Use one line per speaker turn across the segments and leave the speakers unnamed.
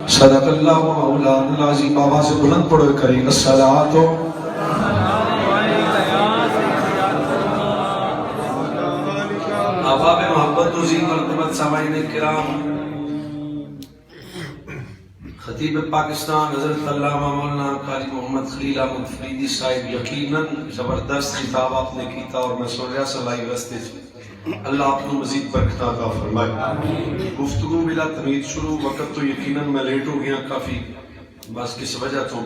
صدق اللہ و مولانا العظیم. آواز بلند پڑھو کریں الصلاۃ. احباب محبت و عظیم مرتبت سامعین کرام، خطیب پاکستان حضرت علامہ مولانا قاری محمد خلیل احمد فریدی صاحب یقیناً زبردست خطاب آپ نے کیتا اور میں سن رہا صلاحی رستے سے. اللہ آپ کو مزید برکت عطا فرمائے. گفتگو بلا تمید شروع. وقت تو یقیناً میں لیٹ ہو گیا کافی، بس کس وجہ تو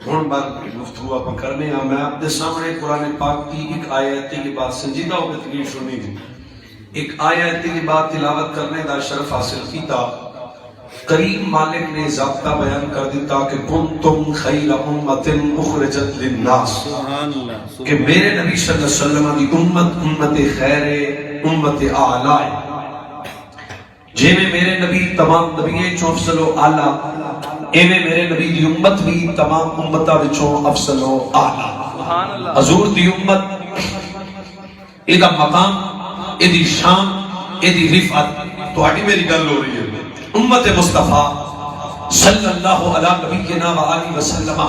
ہون بار گفتگو آپ کرنے ہیں. میں اپنے سامنے قرآن پاک کی ایک آیت کی بات سنجیدہ ہو کے تقریر سننی تھی. ایک آیت کی بات تلاوت کرنے دا شرف حاصل کیتا. کریم مالک نے ضابطہ بیان کر دیتا کہ کنتم خیر امت اخرجت للناس، کہ میرے نبی صلی اللہ علیہ وسلم دی امت امت خیر امت اعلی ہے. جے میں میرے نبی تمام نبییں چوں افضل و اعلی، ایویں میرے نبی دی امت بھی تمام امتاں وچوں افضل و اعلی. حضور دی امت ایدا مقام، ایدی شان، ایدی رفعت تہاڈی میری گل ہو رہی ہے. امت مصطفیٰ صلی اللہ علیہ نبینا وآلہ وسلم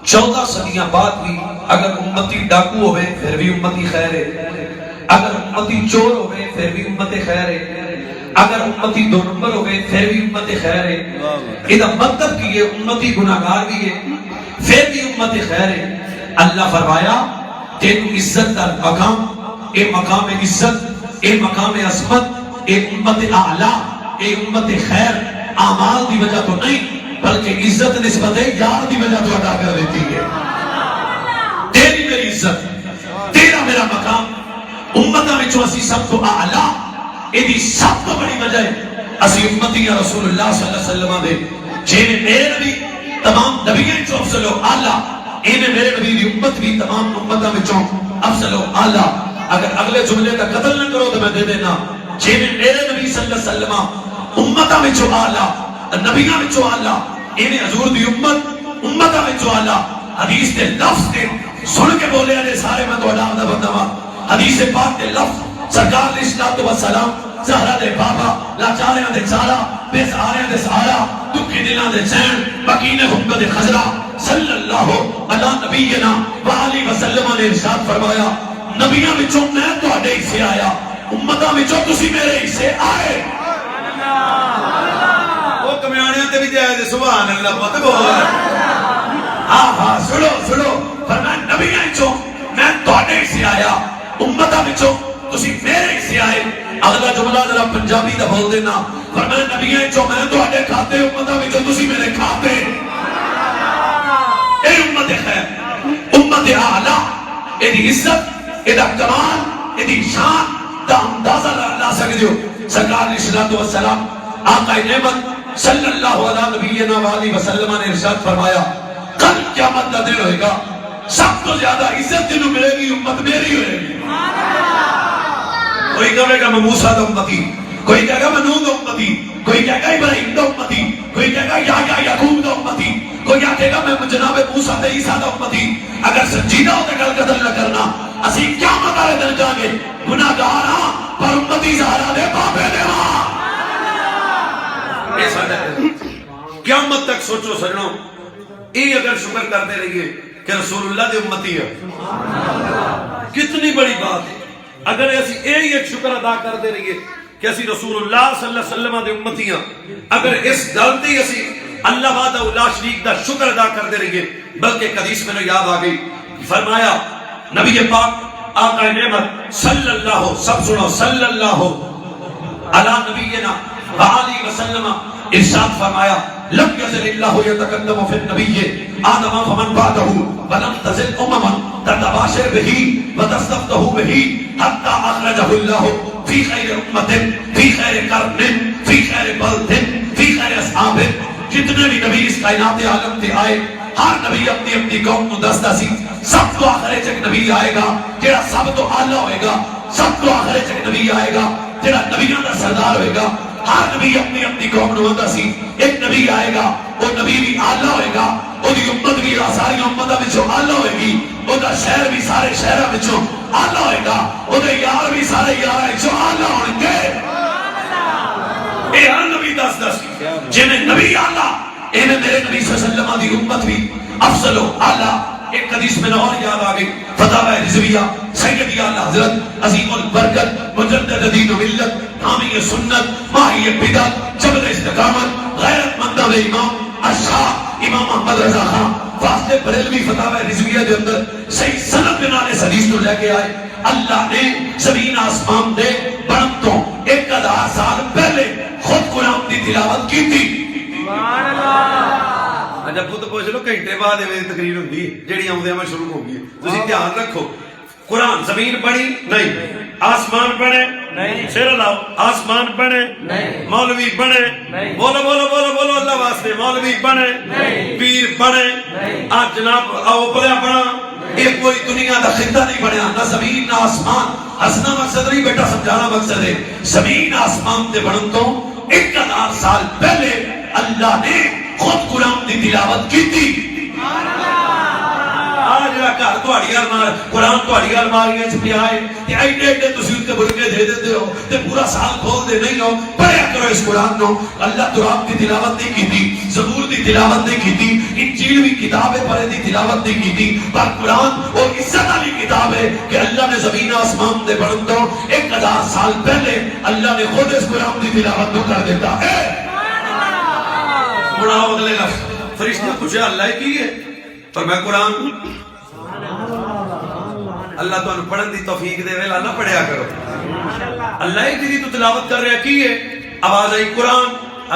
14 صدیاں بعد بھی اگر امتی ڈاکو ہوئے پھر بھی امتی خیر ہے، اگر امتی چور ہوئے پھر بھی امت خیر ہے، اگر امتی دو نمبر ہوئے پھر بھی امت خیر ہے. یہ مطلب کہ یہ امتی گناہگار بھی ہے پھر بھی امت خیر ہے. اللہ فرمایا تینو عزت در مقام، اے مقام عزت، اے مقام عظمت، اے امت اعلیٰ، اے امت خیر اعمال دی وجہ تو نہیں بلکہ عزت نسبت یار دی وجہ تو ادا کر دیتی ہے. تیری میری عزت، تیرا میرا مقام امتہ میں جو اسی سب تو اعلیٰ، ایدی سب تو بڑی وجہ ہے اسی امتی یا رسول اللہ صلی اللہ علیہ وسلم دے. جینے میرے نبی تمام نبییں جو افضل و اعلیٰ، اینے میرے نبی دی امت بھی تمام امتہ میں جو افضل و اعلیٰ. اگر اگلے جملے کا قتل نہ کرو تو میں دے دینا. جینے میرے نبی صلی اللہ علیہ وسلم امتہ میں جو آلہ، نبیہ میں جو آلہ، اینے حضور دی امت امتہ میں جو آلہ. حدیث دے لفظ دے سن کے بولے آنے سارے میں تو علام دا بندہ. حدیث پاک دے لفظ سرکار علیہ الصلوۃ والسلام زہرہ دے بابا، لاچاریاں دے چارہ، بے سہاریاں دے سہارا، دکھی دلاں دے چین، مکین حمد خضرہ صلی اللہ علیہ نبینا وآلہ وسلم نے ارشاد فرمایا نبیوں وچوں میں تہاڈے حصے آیا، امتاں وچوں تسی میرے حصے آئے.
وہ کمیانیاں تے بھی جائے دے سبحان اللہ پتہ بول.
ہاں سنو فرمایا نبیوں وچوں میں تہاڈے حصے آیا، امتاں وچوں تسی میرے حصے آئے. اگلا جملہ ذرا پنجابی دا بول دینا. فرمایا نبیوں وچوں میں تہاڈے کھاتے، امتاں وچوں تسی میرے کھاتے. اے امت خیر، امت اعلیٰ، ایدی عزت، ایدہ کمال، ایدی شان دا اندازہ لا سکتے ہو. سرکار علیہ الصلوۃ والسلام آقا نعمت صلی اللہ علیہ نبینا وآلہ وسلم نے ارشاد فرمایا کل قیامت کا دن ہوئے گا، سب تو زیادہ عزت جنہوں ملے گی امت میری ہوئے گی. کوئی کہے گا میں موسیٰ دا امتی، کوئی کہے گا میں نوح دا امتی، کوئی کہے گا ابراہیم دا امتی، کوئی کہے گا یحییٰ یعقوب دا امتی، کوئی کہے گا میں جناب موسیٰ تے عیسیٰ دا امتی. اگر سنجیدہ ہوتے گل قتل نہ کرنا اسی قیامت والے دن جاگے گناہگار ہاں پر امتی زہرا دے بابے دے ہاں.
قیامت تک سوچو سجنوں، یہ اگر شکر کرتے رہیے کہ رسول اللہ دے امتی ہے کتنی بڑی بات ہے. اگر ایسی ایک شکر ادا کرتے رہیے کہ اسی رسول اللہ صلی اللہ علیہ وسلم دے امتی ہیں، اگر اس گلتی اسی اللہ وحدہ لا شریک دا شکر ادا کرتے رہیے. بلکہ ایک حدیث میں نے یاد آ گئی، فرمایا نبی پاک آقا نعمت صلی اللہ، سب سنو، صلی اللہ علی نبینا وآلہ وسلم ارشاد فرمایا لم یزل اللہ یتقدم فی النبی آدم فمن بعدہ ولم تزل امما تتباشر بہی وتستفتہ بہی حتی اخرجہ اللہ فی خیر امت، فی خیر قرن، فی خیر بلد، فی خیر اصحاب. جتنے بھی نبی اس کائنات عالم تے آئے ہر نبی اپنی اپنی قوم کو دستا سی سب تو آخرے چک نبی آئے گا جیڑا سب تو آلہ ہوئے گا، سب تو آخرے چک نبی آئے گا جیڑا نبیوں کا سردار ہوئے گا. ہر نبی اپنی اپنی قوم کو دستا سی ایک نبی آئے گا وہ نبی بھی آلہ ہوئے گا، وہ دی امت بھی ساری امتہ بچوں آلہ ہوئے گی، وہ دا شہر بھی سارے شہرہ بچوں آلہ ہوئے گا، وہ دے یار بھی سارے یارہ بچوں آلہ ہوئے گے. اے ہر نبی دس دس جنہیں نبی آلہ انہیں میرے نبی صلی اللہ علیہ وسلم دی امت بھی افضل و اعلیٰ. ایک حدیث میں اور یاد آ گئی فتاوی رضویہ سیدی اعلیٰ حضرت عظیم البرکت مجدد دین و ملت حامی سنت ماہی بدعت جبل استقامت غیرت مند و امام الشاہ امام محمد رضا خان فاصلے بریلوی فتاوی رضویہ کے اندر صحیح سند بنا نے حدیث تو لے کے آئے اللہ نے زمین آسمان دے بڑھتوں 1000 سال پہلے خود قرآن کی تلاوت کی تھی. اچھا خود پوچھ لو گھنٹے بعد میری تقریر ہوتی ہے جیڑی آمدے میں شروع ہو گئی. تسی دھیان رکھو قرآن زمین بڑی نہیں آسمان بنے نہیں سر لاؤ آسمان بنے نہیں مولوی بنے بولو بولو بولو بولو اللہ واسطے مولوی بنے نہیں پیر بنے آج جناب آؤ بڑا بڑا یہ کوئی دنیا دا خطہ نہیں بنیا نہ زمین نہ آسمان. ہسنا مقصد نہیں بیٹا سمجھانا مقصد ہے زمین آسمان تے بڑھن تو 1000 سال پہلے اللہ نے خود قرآن دی تلاوت کی تھی. آج گھر تھوڑی قرآن تھوڑی الماریاں چ پیا ہے تے ایڈے ایڈے تسی تے برکے دے دیتے ہو تے پورا سال کھول دے نہیں ہو. پڑھیا کرو اس قرآن نو. اللہ قرآن کی تلاوت نہیں کی تھی زبور دی تلاوت نہیں کی تھی انجیل بھی کتاب ہے پر دی تلاوت نہیں کی تھی پر قرآن وہ عزت والی کتاب ہے کہ اللہ نے زمین آسمان دے بڑھن تو 1000 سال پہلے اللہ نے خود اس قرآن دی تلاوت کو کر دیتا ہے. بڑھاؤ اگلے لفظ فرشتہ پوچھا اللہ کی ہے پر میں قرآن اللہ تو پڑھن دی توفیق دے ویلا نہ پڑھیا کرو. اللہ کی تو تلاوت کر رہا کی ہے آواز آئی قرآن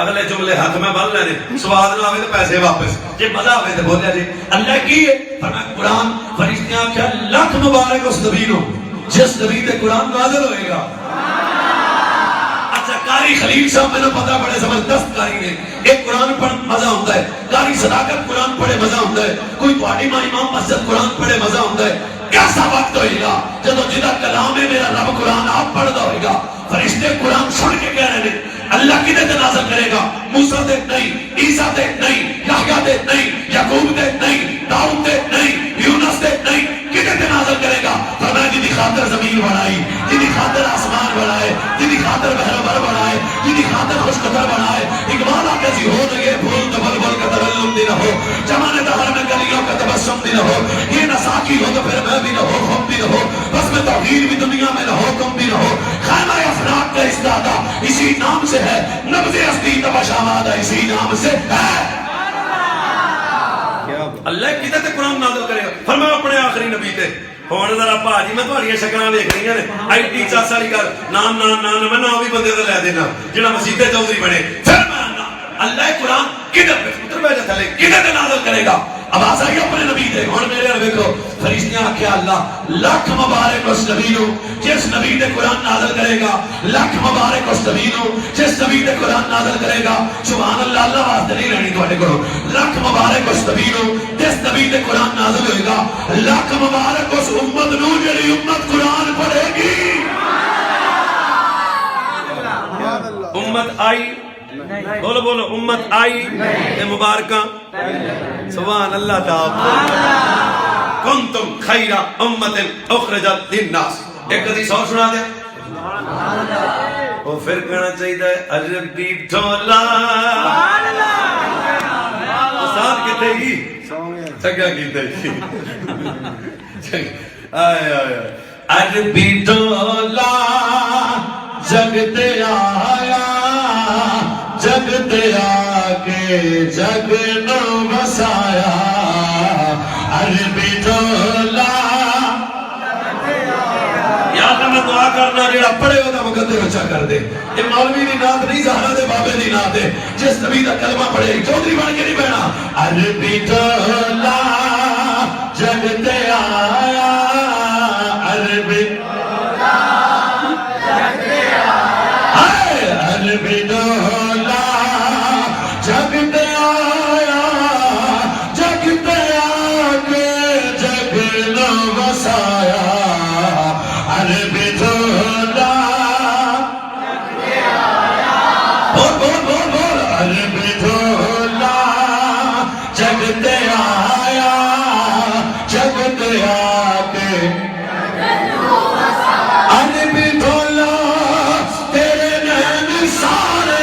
اگلے جملے ہاتھ میں بن لینے سواد نہ آوے تو پیسے واپس جے مزہ آوے تو بولیا جی اللہ کی ہے پر میں قرآن فرشتیاں کیا لاکھ مبارک اس نبی نو جس نبی تے قرآن نازل ہوئے گا. قاری خلیل صاحب میں نے پتا بڑے زبردست قاری نے ایک قرآن پڑھ مزہ ہوتا ہے قاری صداقت قرآن پڑھے مزہ ہوتا ہے کوئی تواڈی ماں امام مسجد قرآن پڑھے مزہ ہوتا ہے. کیسا وقت ہوئے گا جب جدا کلام ہے میرا رب قرآن آپ پڑھتا ہوئے گا فرشتے قرآن سن کے کہہ رہے ہیں اللہ کدے تے نازل کرے گا موسیٰ تے نہیں عیسیٰ تے نہیں یحییٰ تے نہیں یعقوب تے نہیں داؤد تے نہیں یونس تے نہیں کدے تے نازل کرے گا فرمایا جی دی خاطر زمین بنائی جی دی خاطر آسمان بنائے جی دی خاطر بحر بر بنائے جی دی خاطر خوش قطر بنائے اقبال آ کسی ہو لگے بھول تو بل بل کا ترلم دی نہ ہو جمانے دہر میں گلیوں کا تبسم دی نہ ہو یہ نساکی ہو تو پھر میں بھی نہ ہو خم بھی نہ ہو بس میں توحید بھی دنیا میں نہ ہو کم بھی نہ ہو خیمہ افراق کا استادہ اسی نام سے ہے نبض اصلی تبشامادہ اسی نام سے ہے. اللہ کدھے تے قرآن نازل کرے گا فرمایا اپنے آخری نبی تے ہون ذرا بھاجی میں تھوڑی شکلاں ویکھ رہی نے آئی ٹی چاس والی گل نام میں نام بھی بندے تے لے دینا جڑا مسجد چودھری بنے پھر میں اللہ قرآن کدھر پتر بیٹھا تھلے کدھر تے نازل کرے گا. آواز آئی اپنے نبی دے ہن میرے ال ویکھو فرشتیاں آکھیا اللہ لاکھ مبارک اس نبی نو جس نبی تے قرآن نازل کرے گا لاکھ مبارک اس نبی نو جس نبی تے قرآن نازل کرے گا. سبحان اللہ اللہ واسطے نہیں رہنی تواڈے کولوں لاکھ مبارک اس نبی نو جس نبی تے قرآن نازل ہوئے گا لاکھ مبارک اس امت نو جڑی امت قرآن پڑھے گی. امت آئی بولو بولو امت آئی تے مبارکاں سبحان اللہ تعالی کنتم خیر امت اخرجت للناس. ایک حدیث اور سنا دیں وہ پھر کہنا چاہیے عربی ڈھولا استاد کتے ہی چنگا کیتے عربی ڈھولا جگتے آیا جگتے آکے جگ نو بسایا عربی ڈھولا. یا اللہ میں دعا کرنا جڑا پڑھے ہو تو مقدر اچھا کر دے. یہ مولوی دی نات نہیں زہرا دے بابے دی نات ہے جس نبی دا کلمہ پڑھے چودھری بن کے نہیں بہنا. عربی ڈھولا جگتے آیا عربی ڈھولا جگتے آیا عربی ڈھولا جگتے آیا جگتے آکے جگ نو بسایا عربی ڈھولا جگتے آیا بول بول بول بول عربی ڈھولا جگتے آیا جگتے آکے عربی ڈھولا تیرے نین سارے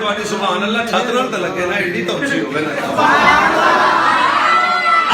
ਤੁਹਾਡੀ ਸੁਭਾਨ ਅੱਲਾਹ ਛੱਤ ਨਾਲ ਤਾਂ ਲੱਗੇ ਨਾ ਏਡੀ ਤਾਂ ਉੱਚੀ ਹੋਵੇ ਨਾ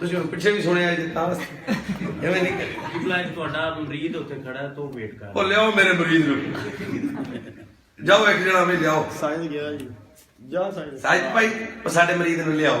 ਤੁਸੀਂ ਹੁਣ ਪਿੱਛੇ ਵੀ ਸੁਣਿਆ ਜੇ ਤਾਂ ਐਵੇਂ ਨਹੀਂ
ਲਾਈਨ ਤੁਹਾਡਾ ਮਰੀਦ ਉੱਥੇ ਖੜਾ ਤੋਂ ਵੇਟ ਕਰ
ਉਹ ਲਿਆਓ ਮੇਰੇ ਮਰੀਜ਼ ਨੂੰ ਜਾਓ ਇੱਕ ਜਣਾ ਵੀ ਲਿਆਓ
ਸਾਇਦ ਗਿਆ ਜੀ ਜਾ ਸਾਇਦ
ਸਾਇਦ ਭਾਈ ਉਹ ਸਾਡੇ ਮਰੀਜ਼ ਨੂੰ ਲਿਆਓ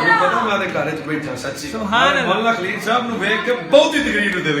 ਮੈਨੂੰ ਪਤਾ ਮੈਂ ਦੇ ਘਰ 'ਚ ਬੈਠਾ ਸੱਚੀ
ਸੁਭਾਨ ਅੱਲਾਹ।
ਮੌਲਾਨਾ ਖਲੀਲ ਸਾਹਿਬ ਨੂੰ ਵੇਖ ਕੇ ਬਹੁਤ ਹੀ ਤਕਰੀਰ ਨੂੰ ਦਿਲ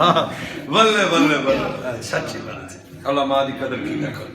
ਹਾਂ ਬੱਲੇ ਬੱਲੇ ਬੱਲੇ ਸੱਚੀ ਬਾਤ ਹੈ ਉਲਮਾ ਦੀ ਕਦਰ ਕੀਤਾ ਕਰੋ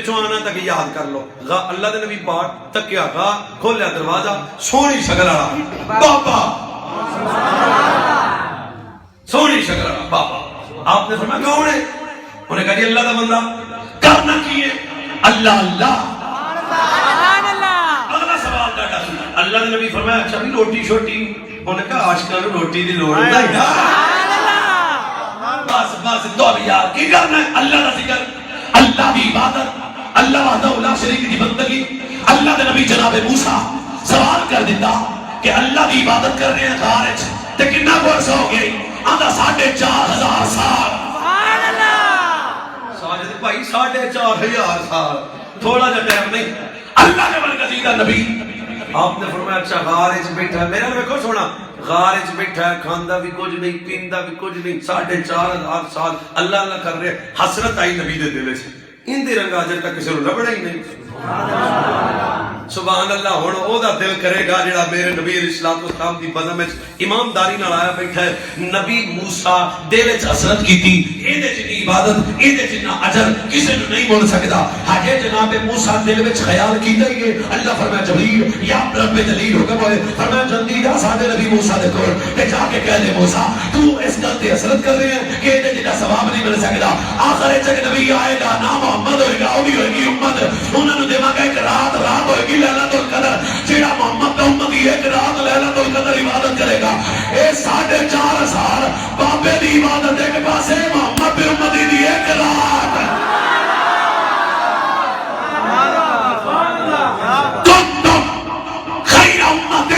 پچھوں آنا تک یاد کر لو اللہ دے نبی پاک تکیا گا کھولیا دروازہ سونی شکل والا بابا سونی شکل والا بابا آپ نے فرمایا کون ہے انہیں کہا جی اللہ دا بندہ کرنا کی ہے اللہ اللہ
سبحان اللہ
اگلا سوال کا اللہ دے نبی فرمایا اچھا بھی روٹی چھوٹی انہیں کہا عاشقاں نوں روٹی دی لوڑ نہیں بس بس دو یار کی کرنا ہے اللہ کا ذکر اللہ کی عبادت اللہ وحدہ لا شریک کی بندگی اللہ دے نبی جناب موسیٰ سوال کر دیتا کہ اللہ کی عبادت کر رہے ہیں خارج تے کتنا عرص ہو گئی آدھا 4,500 سال
سبحان اللہ
ساجد بھائی 4,500 سال تھوڑا جا ٹائم نہیں اللہ کے برگزیدہ نبی آپ نے فرمایا اچھا غارج بیٹھا ہے میرا دیکھو سونا غارج بیٹھا ہے کھاندا بھی کچھ نہیں پیندا بھی کچھ نہیں 4,500 سال اللہ اللہ کر رہے حسرت آئی نبی دے دل سے ان دی رنگ اجر تک کسی نوں لبڑا ہی نہیں سبحان اللہ ہن او دا دل کرے گا جڑا میرے نبی علیہ الصلوۃ والسلام دی بزم وچ ایمانداری نال آیا بیٹھا ہے نبی موسیٰ دل وچ حسرت کیتی اے دے جنی عبادت اے دے جنہ اجر کسی نوں نہیں مل سکدا ہجے جناب موسیٰ دل وچ خیال کیتا ہی اللہ فرمایا جبریل یا رب جلیل حکم ہوئے فرمایا جلدی جا ساڈے نبی موسیٰ دے کول تے جا کے کہہ دے موسیٰ تو اس گل تے حسرت کر رہے ہیں کہ اے دے جنہ ثواب نہیں مل سکدا آخر وچ نبی آئے گا نام محمد ہوئے گا او بھی ہوئے گی امت انہاں نوں دیواں گا ایک رات ہوئے گی لیلۃ القدر جیڑا محمد کا امتی ایک رات لیلۃ القدر عبادت کرے گا اے 4,500 بابے دی عبادت ایک پاسے محمد پہ امتی دی ایک رات کنتم خیر امت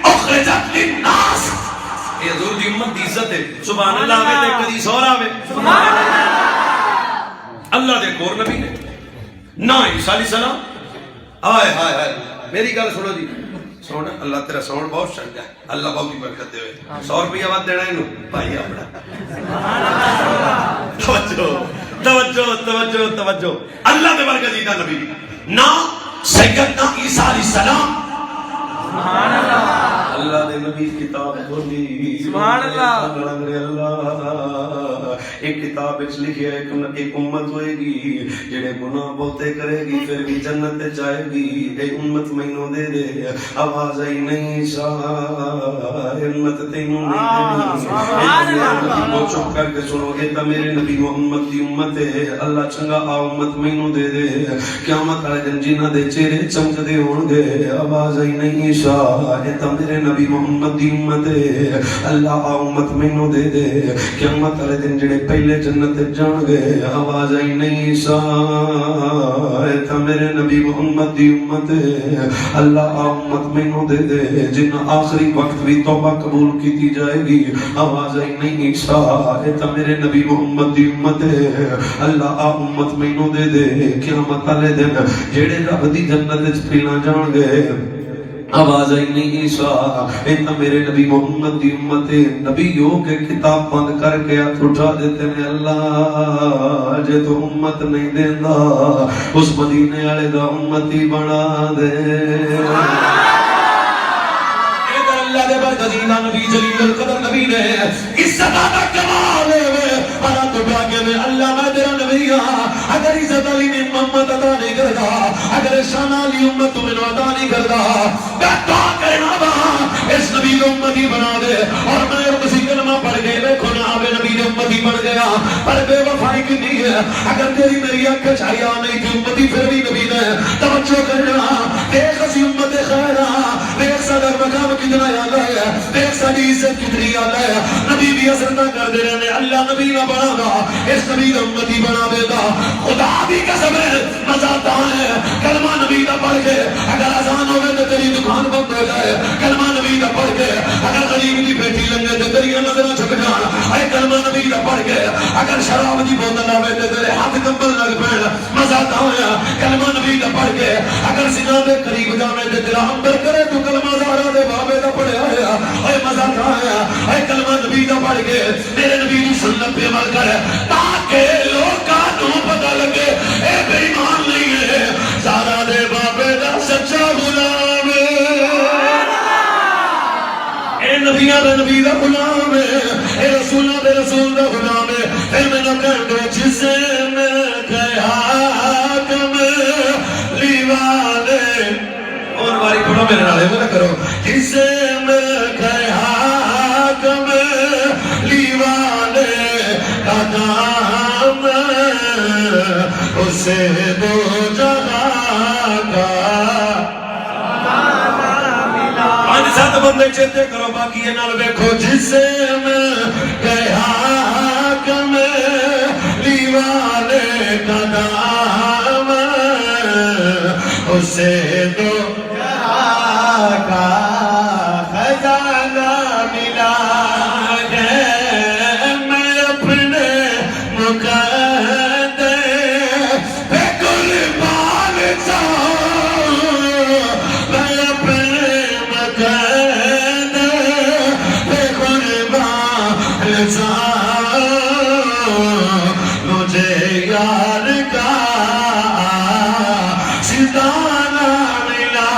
اخرجت للناس یہ حضور دی امت دی عزت ہے سبحان اللہ آوے تے کدی سور آوے
سبحان اللہ
اللہ دے کور نبی نے نہ عیسیٰ علیہ السلام آئے ہائے ہائے میری گل سنو جی سونا اللہ تیرا ساؤنڈ بہت چنگا ہے اللہ بہت ہی برکت دے ہوئے 100 روپیہ وقت دینا انہوں بھائی اپنا توجہ توجہ توجہ توجہ اللہ دے برکتیدہ نبی نہ سیدنا عیسیٰ علیہ السلام
سبحان اللہ
اللہ دے نبی کتاب کھولی
سبحان اللہ
اللہ ایک کتاب وچ لکھیا ہے ایک امت ہوئے گی جڑے گناہ بہتے کرے گی پھر بھی جنت تے جائے گی اے امت مینوں دے دے آواز آئی نہیں شاہ امت تینوں نہیں دینی وہ چپ کر کے سنو گے تا میرے نبی محمد دی امت ہے اللہ چنگا آ امت مینوں دے دے قیامت والے دن جنہاں دے چہرے چمکدے ہون گے آواز آئی نہیں شاہ اے تا میرے نبی محمد دی امت ہے اللہ آ امت مینوں دے دے قیامت والے دن جڑے پہلے جنت جان گے آواز آئی نہیں سا اے تا میرے نبی محمد دی امت ہے اللہ آ امت مینوں دے دے جن آخری وقت بھی توبہ قبول کیتی جائے گی آواز آئی نہیں سا اے تا میرے نبی محمد دی امت ہے اللہ آ امت مینوں دے دے قیامت والے دن جڑے رب دی جنت وچ پہلا جان گے آواز آئی نہیں سا ایتا میرے نبی محمد دی امت نبی ہو کے کتاب بند کر کے ہاتھ اٹھا دیتے ہیں اللہ جے تو امت نہیں دینا اس مدینے والے دا امتی بنا دے اللہ دے برگزیدہ نبی جلیل القدر نبی نے عزت آدھا کمال ہے بڑا تو باگے میں اللہ میں تیرا نبی اگر عزت علی نے محمد عطا نہیں کردا اگر شان علی امت تو میں عطا نہیں کردا میں دعا کرنا با اس نبی کو امتی بنا دے اور میں کسی کلمہ پڑھ گئے دیکھو نا آبے نبی نے امتی بن گیا پر بے وفائی کی نہیں ہے اگر تیری میری آنکھ چھایا نہیں تھی امتی پھر بھی نبی نے توجہ کرنا دیکھ اسی امت خیرہ دیکھ صدر مقام کتنا یاد ہے دیکھ ساری عزت کتنی یاد ہے نبی بھی اثر نہ کر دے رہے اللہ نبی نہ بنا گا اس نبی نے امتی بنا دے گا خدا بھی قسم ہے مزہ آتا ہے کلمہ نبی کا پڑھ کے اگر اذان ہوگے تو تیری دکان بند ہو جائے کلمہ نبی کا پڑھ کے اگر غریب کی بیٹی لگے تو تیری نظریں چھپ جان اے کلمہ نبی کا پڑھ کے اگر شراب کی بوتل آوے تو تیرے ہاتھ کمبل لگ پڑ مزہ آتا ہے کلمہ نبی کا پڑھ کے اگر زنا دے قریب جانے تو تیرا اندر کرے تو کلمہ زہرا دے بابے کا پڑھے آیا اے مزہ آتا ہے اے کلمہ نبی کا پڑھ کے میرے نبی کی سنت پہ عمل کر تاکہ لوگاں نوں پتہ لگے اے بے ایمان نہیں ہے زہرا دے بابے دا سچا غلام اے نبیاں دے نبی دا غلام ہے اے رسولاں دے رسول دا غلام ہے پھر میں نہ کہہ دو جسے میں کہا کہ
میرے نالے میں کرو جسے میں گیا کم لیوانے کا نام اسے دو جہاں کا
پانچ سات بندے چیتے کرو باقی یہ نال
دیکھو جسے میں گیا کم لیوانے کا نام اسے دو جہاں کا خزانہ ملا ہے میں اپنے مقدس پہ قربان جاؤں میں اپنے مقدس پہ قربان جاؤں مجھے یار کا ستارہ ملا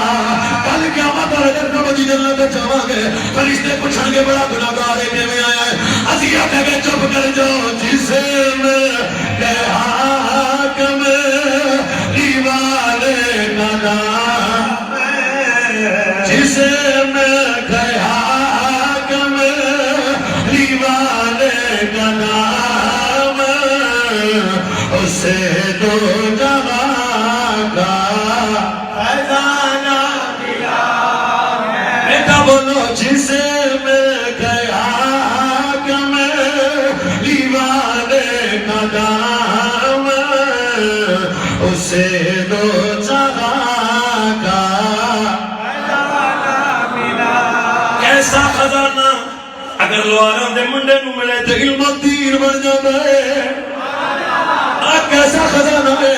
کل قیامت والے دن کو مجھے جنت جاواں گے فرشتے پوچھیں گے بڑا گناہگار ہے کیویں آیا ہے اذیت ہے کہ چپ کر جاؤ جسے میں گیا حاکم دیوانے کا نام جسے میں گیا حاکم دیوانے کا نام اسے دو جہاں کا خزانہ ملا ہے بیٹا بولو جسے میں گیا حاکم دیوانے کا نام اسے دو جہاں کا
کیسا خزانہ اگر لواراں دے منڈے نو ملے تے علم و دین بن جاندا ہے
کیسا خزانہ ہے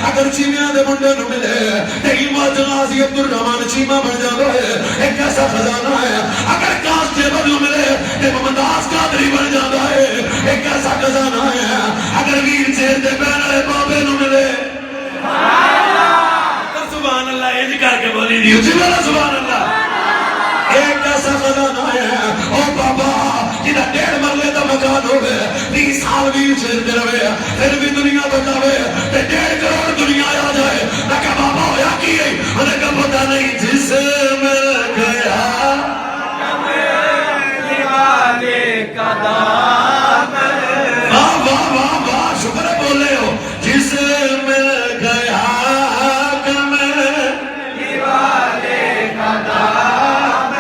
اگر چیمیاں دے منڈے نو ملے تے علم و غازی عبد الرحمان چیمہ بن جاندا ہے ایک ایسا خزانہ ہے اگر کانسٹیبل نو ملے تے ممتاز قادری بن جاندا ہے ایک ایسا خزانہ ہے اگر ویر چیر دے بہن والے بابے نو ملے
سبحان اللہ انج کر کے بولی دی
جی میرا سبحان اللہ ایک ایسا خزانہ ہے او بابا جدہ 1.5 مرلے دا مکان ہوئے 20 سال ویر چیر دے رہے پھر بھی دنیا بچاوے تے 1.5 کروڑ دنیا آ جائے میں کہا بابا ہویا کی ہے میں نے کہا پتہ نہیں جسے میں گیا
دیوانے کا دام
واہ واہ واہ واہ شکر ہے بولے ہو جسے میں گیا کہ میں
دیوانے کا دام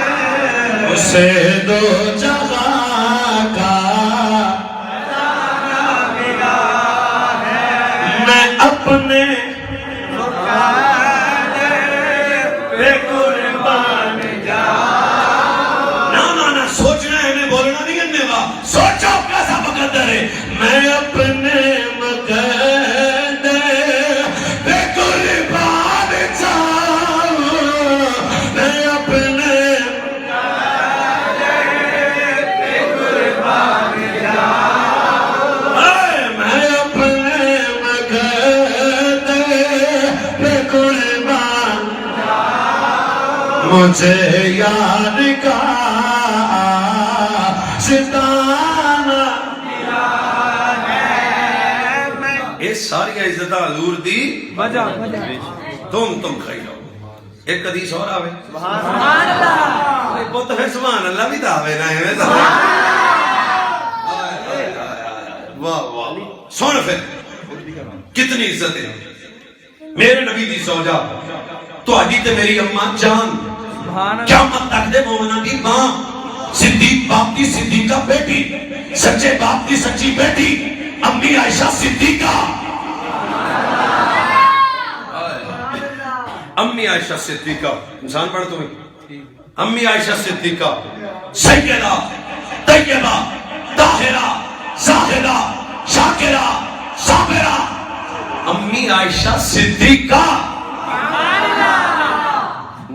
اسے دو جہاں کا میں اپنے
بے قربان
نہ سوچنا ہے میں بولنا نہیں کرنے وا
سوچو کیسا مقدر ہے میں اپنے مقدر بے قربان جاؤں میں اپنے میں اپنے مقدر بے قربان مجھے یاد کا ستارہ
یہ ساری عزت حضور دی
بجا
تم کھائی جاؤ ایک حدیث اور آوے
سبحان اللہ
بہت ہے سبحان اللہ بھی تو آوے نا ہے واہ واہ سن پھر کتنی عزت ہے میرے نبی دی زوجہ تو آجی تے میری اماں جان
سبحان اللہ
قیامت تک دے مومنہ دی ماں صدیق باپ دی صدیقہ بیٹی سچے باپ دی سچی بیٹی امی عائشہ صدیقہ امی عائشہ صدیقہ انسان پڑھ تمہیں امی عائشہ صدیقہ سیدہ طیبہ طاہرہ زاہدہ شاکرہ صابرہ امی عائشہ صدیقہ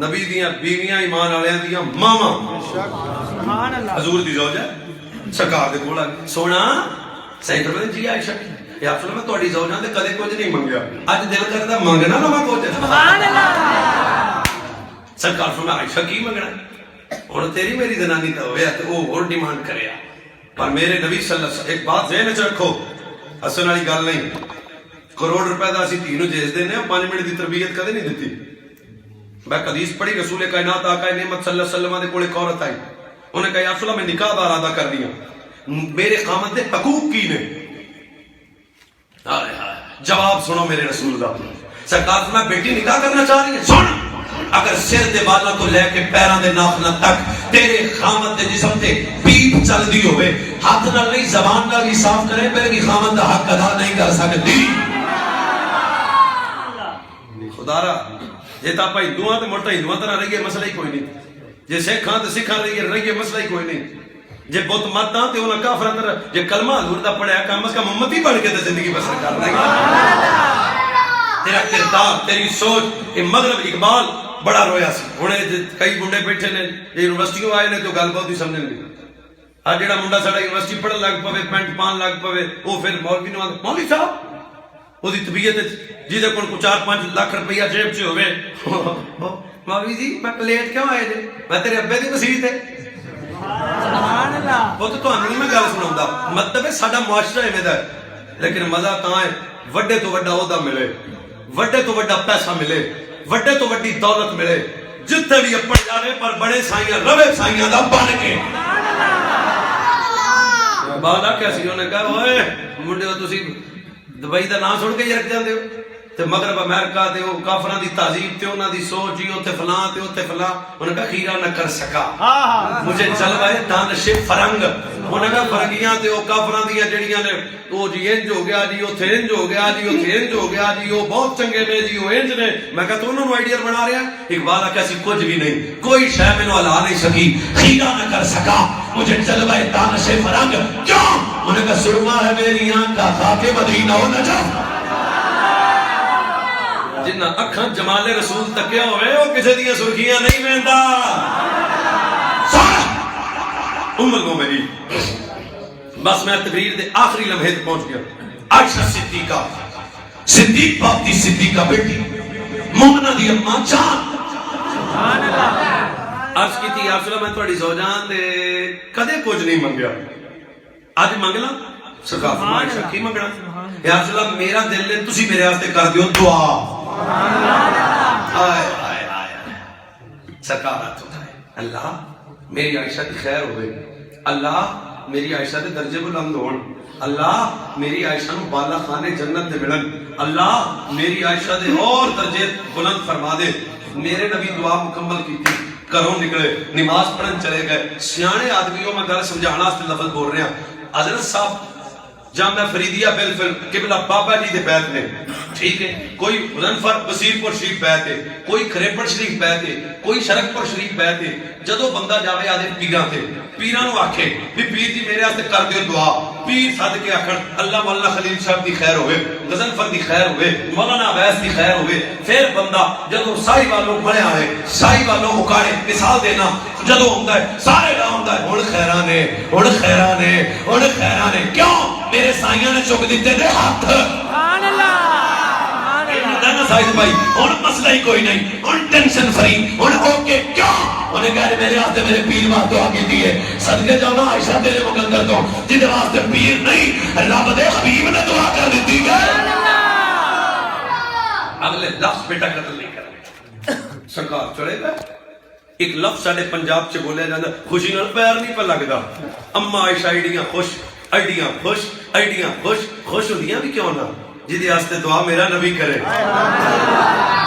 نبی دیاں بیویاں ایمان آلیاں دیاں ماما
سبحان اللہ
حضور دی زوجہ سرکار دے کولا سونا صحیح فرمایا جی عائشہ یا رسول میں تہاڈی زوجاں تے کدے کچھ نہیں منگیا اج دل کردا منگنا نہ میں کچھ
سبحان اللہ
سرکار فرمایا عائشہ کی منگنا ہن تیری میری زنانی تے ہویا تے او اور ڈیمانڈ کریا پر میرے نبی صلی اللہ علیہ وسلم ایک بات ذہن وچ رکھو ہسن والی گل نہیں کروڑ روپے دا اسی تھی نو جیس دینے 5 منٹ دی تربیت کدے نہیں دتی میں حدیث پڑھی رسول کائنات آقا نعمت صلی اللہ علیہ وسلم دے کول ایک عورت آئی, انہیں کہا یا رسول اللہ میں نکاح دا ارادہ کر لیا, میرے خامد دے حقوق کی نے؟ جواب سنو میرے رسول اللہ سرکار فرمایا بیٹی نکاح کرنا چاہ رہی ہے, سن اگر سر دے بالاں تو لے کے پیراں دے ناخناں تک تیرے خامد دے جسم تے پیپ چل دی ہوئے, ہاتھ نال نہیں زبان نال بھی صاف کرے, میرے بھی خامد دا حق ادا نہیں کر سکتی. خدا را جے تا پائی ہندوؤں تے مڑتا ہندوؤں طرح رہیے مسئلہ ہی کوئی نہیں, جے سکھاں تے سکھاں رہیے مسئلہ ہی کوئی نہیں, جے بت ماتاں تے انہاں کافراں طرح جے کلمہ حضور دا پڑھیا کم از کم امتی بن کے تے زندگی بسر کر رہے ہیں. تیرا کردار تیری سوچ یہ مغرب اقبال بڑا رویا سی. ہن کئی منڈے بیٹھے نے یونیورسٹیوں آئے نے تو گل بہت ہی سمجھ نہیں. آ جڑا منڈا ساڈا یونیورسٹی پڑھن لگ پوے پینٹ پان لگ پوے وہ پھر مولوی نو آندا مولوی صاحب وہ دی طبیعت جہدے کول 4-5 لاکھ روپیہ جیب چ ہوے, مولوی جی میں پلیٹ کیوں آئے جے, میں تیرے ابے دی مسیت ہے. سبحان اللہ. وہ تو تانوں میں گل سناوندا, مطلب ہے ساڈا معاشرہ ایویں دا ہے, لیکن مزہ تاں ہے وڈے تو وڈا عہدہ ملے, وڈے تو وڈا پیسہ ملے, وڈے تو وڈی دولت ملے, جتنے بھی اپن جاوے پر بڑے سائیاں روے سائیاں دا بن کے. بالا کیسی انہوں نے کہا اوئے منڈے ہو تسی دبئی دا نام سن کے ہی رکھ جاندے ہو, تے مغرب امریکہ تے او کافراں دی تہذیب تے انہاں دی سوچ جی اوتھے فلاں تے اوتھے فلاں. انہوں نے کہا خیرہ نہ کر سکا مجھے چلوائے دانش فرنگ. انہوں نے کہا فرنگیاں تے او کافراں دیاں جڑیاں نے او جی انج ہو گیا جی اوتھے انج ہو گیا جی اوتھے انج ہو گیا جی او بہت چنگے نے جی او انج نے. میں کہا تو انہوں نے آئیڈیا بنا رہا ہے. اقبال آکھیا سی کچھ بھی نہیں, کوئی شے مینوں ہلا نہیں سکی, خیرہ نہ کر سکا مجھے چلوائے دانش فرنگ. کیوں؟ انہوں نے کہا سرما ہے میری آنکھ کا خاک مدینہ و نجف. جنہ اکھاں جمال رسول تکیا ہوئے وہ کسی دیا سرخیاں نہیں ویندا. ام المومنین. بس میں تقریر دے آخری لمحے تے پہنچ گیا. عائشہ صدیقہ, صدیق باپ دی صدیقہ بیٹی, مومنہ دی اماں جان. سبحان اللہ. عرض کی تھی یا رسول اللہ میں تھوڑی زوجان دے کدے کچھ نہیں منگیا, اج منگلا سرکار فرمایا عائشہ کی منگنا؟ یا رسول اللہ میرا دل نے تسی میرے واسطے کر دیو دعا. آئے آئے آئے سرکار ہاتھ اٹھائے, اللہ میری عائشہ کی خیر ہوئے, اللہ میری عائشہ دے درجے بلند ہون, اللہ میری عائشہ نو بالا خانے جنت دے ملن, اللہ میری عائشہ دے اور درجے بلند فرما دے. میرے نبی دعا مکمل کی تھی, گھروں نکلے, نماز پڑھن چلے گئے. سیانے آدمیوں میں گل سمجھانا واسطے لفظ بول رہے ہیں. حضرت صاحب جامعہ فریدیہ بالفعل قبلہ بابا جی دے بیت نے, ٹھیک ہے, کوئی غضنفر بصیرپور شریف بیت ہے, کوئی کھریپڑ شریف بیت ہے, کوئی شرکپور شریف بیت ہے. جدو بندہ جاوے آدھے پیراں تے, پیراں نو آکھے بھی پیر جی میرے واسطے کر دیو دعا, پیر صدقے آکھن اللہ مولانا خلیل صاحب دی خیر ہوئے, غضنفر دی خیر ہوئے, مولانا اویس دی خیر ہوئے. پھر بندہ جدو سائی والوں بڑھیا ہے, سائی والوں اکاڑے, مثال دینا جدو ہوندا ہے سارے نہ ہوندا ہے ہن خیراں نے, ہن خیراں نے, ہن خیراں نے. کیوں؟ میرے سائیاں نے چک دیتے نے ہاتھ. سبحان اللہ. ہن مسئلہ ہی کوئی نہیں, ہن ٹینشن فری, ہن اوکے. کیوں؟ انہیں کہا میرے واسطے میرے پیر واسطے دعا کیتی ہے, صدقے جانا عائشہ تیرے مقدر تو جہدے واسطے پیر نہیں رب دے حبیب نے دعا کر دیتی ہے. اگلے لفظ بیٹا قتل نہیں کرے سرکار چڑھے گا. ایک لفظ ساڈے پنجاب چ بولیا جاندا, خوشی نال پیر نہیں پہ لگدا. اما عائشہ ایڈیاں خوش, ایڈیاں خوش, ایڈیاں خوش. خوش ہوندیاں بھی کیوں نہ جہدے واسطے دعا میرا نبی کرے.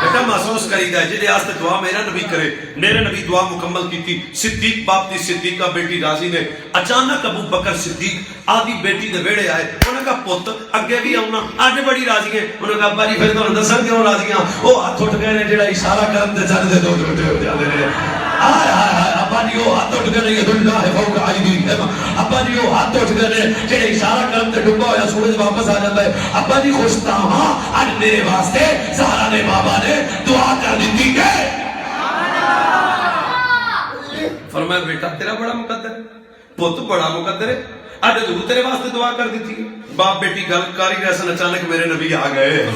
بیٹا محسوس کریدا ہے جہدے واسطے دعا میرا نبی کرے. میرے نبی دعا مکمل کی تھی. صدیق باپ دی صدیقہ بیٹی راضی نے. اچانک ابو بکر صدیق آدھی بیٹی دے ویڑے آئے. انہوں نے کہا پت اگے بھی آؤنا, اج بڑی راضی ہے. انہوں نے کہا ابا جی پھر تانوں دسن کیوں راضی ہاں, وہ ہاتھ اٹھ گئے نے جڑا اشارہ کرن تے چل دے دو ٹوٹے ہو جاندے نے. ہائے ہائے ہائے ابا جی وہ ہاتھ اٹھ گئے ید اللہ فوق ایدیہم. ابا جی وہ ہاتھ اٹھ گئے نے جڑے اشارہ کرن تے ڈوبا ہویا سورج واپس آ جاتا ہے. ابا جی خوش تھا ہاں اج میرے واسطے زہرا نے بابا نے دعا کر دیتی ہے. فرمایا بیٹا تیرا بڑا مقدر ہے, پت بڑا مقدر ہے, اج حضور تیرے واسطے دعا کر دیتی ہے. باپ بیٹی گل کر ہی رہے سن, اچانک میرے نبی آ گئے.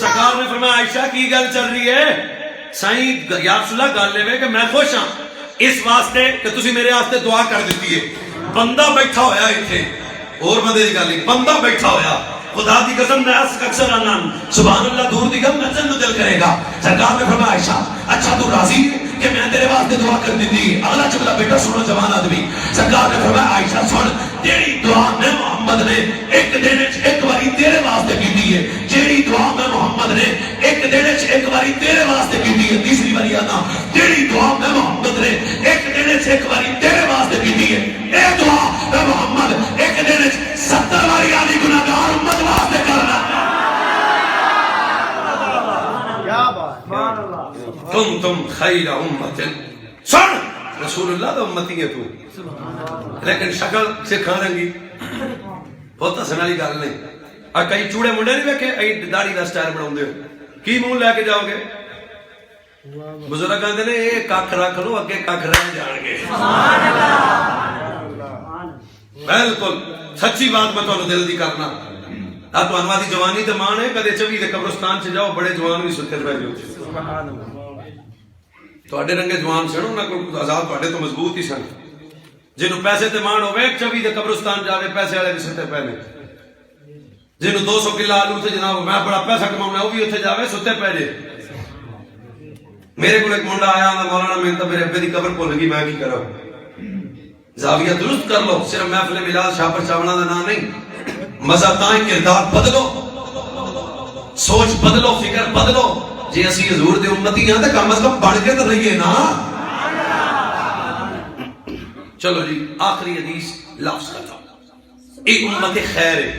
سرکار نے فرمایا عائشہ کی گل چل رہی ہے؟ سائیں یا رسول اللہ گل لے کہ میں خوش ہاں اس واسطے کہ تسی میرے واسطے دعا کر دیتی ہے. بندہ بیٹھا ہویا ایتھے, اور بندے دی گل نہیں, بندہ بیٹھا ہویا خدا دی قسم میں اکثر آنا سبحان اللہ دور دی گم نچن نو دل کرے گا. سرکار نے فرمایا عائشہ اچھا تو راضی ہے کہ میں تیرے واسطے دعا کر دی تھی؟ اگلا چبلا بیٹا سنو جوان آدمی. سرکار نے فرمایا عائشہ سن تیری دعا میں محمد نے ایک دن ایک باری تیرے واسطے کی ہے. جیڑی دعا میں محمد نے ایک دن ایک باری تیرے واسطے کی ہے. تیسری باری آنا تیری دعا میں محمد نے ایک دن ایک باری تیرے واسطے کی ہے. اے دعا میں محمد ایک دن 70 باری علی گناہگار امت واسطے کرنا.
کیا بات سبحان اللہ.
تم خیر امت سن رسول اللہ دا امتی ہے تو, لیکن شکل سے کھانے گی بہت ہسن والی گل نہیں. اور کئی چوڑے منڈے نہیں ویکھے ائی داڑھی دا سٹائل بناؤندے کی منہ لے کے جاؤ گے؟ بزرگ کہندے نے اے ککھ رکھ لو اگے ککھ رہ جان گے. بالکل سچی بات میں تانوں دل دی کرنا. تانوں دی جوانی تے مان ہے کدے 24 دے قبرستان چ جاؤ بڑے جوان بھی ستے پے جو سبحان اللہ. تواڈے رنگے جوان سن انہاں کو آزاد تواڈے تو مضبوط ہی سن. جنوں پیسے تے مان ہوے 24 دے قبرستان جاوے پیسے والے بھی ستے پے نے. جنوں 200 کلو آلو تے جناب میں بڑا پیسہ کماؤنا وہ بھی اوتھے جاوے ستے پے جے. میرے کو ایک منڈا آیا مولانا میں تو میرے ابے دی قبر بھول گئی میں کی کراں. زاویہ درست کر لو, صرف محفل میلاد شاپر چاونا دا نام نہیں. مزہ تائیں کردار بدلو, سوچ بدلو, فکر بدلو. جی اسی حضور دے امتی ہیں تے کم از کم بڑھ کے تے رہیے نا. چلو جی آخری حدیث لفظ کرتا ہوں. اے امت خیر ہے,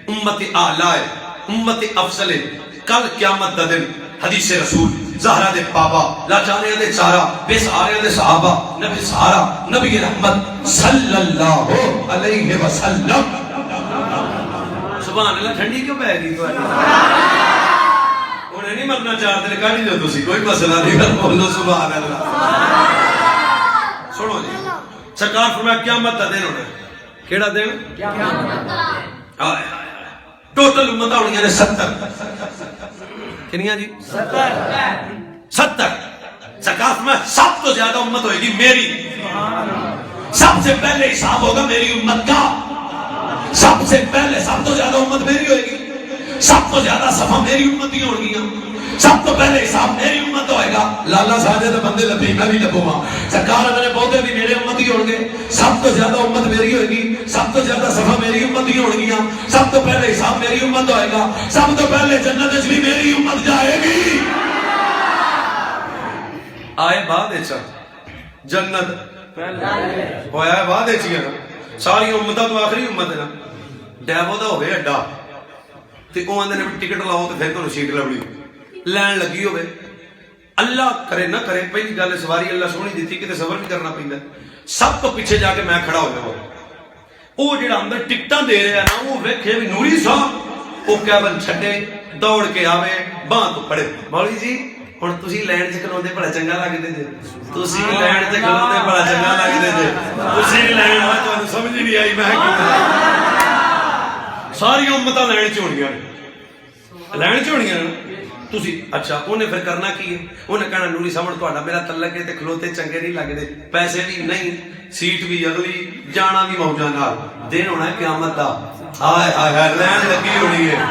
امت اعلی ہے, امت افضل ہے. کل قیامت دا دن حدیث رسول زہرا دے بابا لاچاریاں دے چارا بے سہاریاں دے صحابہ نبی سہارا نبی رحمت صلی اللہ علیہ وسلم. سبحان اللہ. ٹھنڈی کیوں پہ گئی تو انہیں نہیں مرنا چاہتے کاڑی جو تسی کوئی مسئلہ نہیں کر بولو سبحان اللہ. سنو جی سرکار فرمایا قیامت دا دن ہونا. کیڑا دن؟ قیامت. ٹوٹل امت ہونی ہے 70. کنیاں جی 70. سرکار فرمایا سب تو زیادہ امت ہوئے گی میری. سب سے پہلے حساب ہوگا میری امت کا. سب سے پہلے سب تو زیادہ امت میری ہوئے گی. سب تو زیادہ صفحہ میری امت ہی ہونگی. سب تو پہلے حساب میری امت ہوئے گا. لالا ساجے تو بندے لبھی میں بھی لبوں گا. سرکار اگر بہتے بھی میرے امت ہی ہوں گے. سب تو زیادہ امت میری ہوئے گی. سب تو زیادہ صفحہ میری امت ہی ہونگی. سب تو پہلے حساب میری امت ہوئے گا. سب تو پہلے جنت بھی میری امت جائے گی. آئے بعد ایچا جنت ہویا ہے بعد ایچی ہے نا. ساری امتہ تو آخری امت ہے نا. ڈیبو دا ہوئے اڈا تے وہ اندر ٹکٹ لاؤ تے پھر تو شیٹ لبڑی لین لگی ہوئے. اللہ کرے نہ کرے پہلی گل سواری اللہ سونی دیتی کہ صبر بھی کرنا پیندا. سب تو پیچھے جا کے میں کھڑا ہو جاؤں. وہ جڑا اندر ٹکٹاں دے رہے ہیں نا وہ ویکھے بھی نوری صاحب وہ کیبن چھڈے دوڑ کے آوے باں تو پڑے مولوی جی ہن تسی لین چ کھلوندے بڑا چنگا لگدے جے. تسی لین چ کھلوندے بڑا چنگا لگدے جے. تسی لین وا تانوں سمجھ نہیں آئی میں کی ساری امتاں لین چ ہونیاں لین چ ہونیاں تسی. اچھا انہیں پھر کرنا کی ہے؟ انہیں کہنا نوری سامن تہاڈا میرا تعلق ہے تے کھلوتے چنگے نہیں لگدے. پیسے بھی نہیں سیٹ بھی اگلی جانا بھی موجاں نال. دن ہونا ہے قیامت دا. ہائے ہائے ہائے لین لگی ہونی ہے.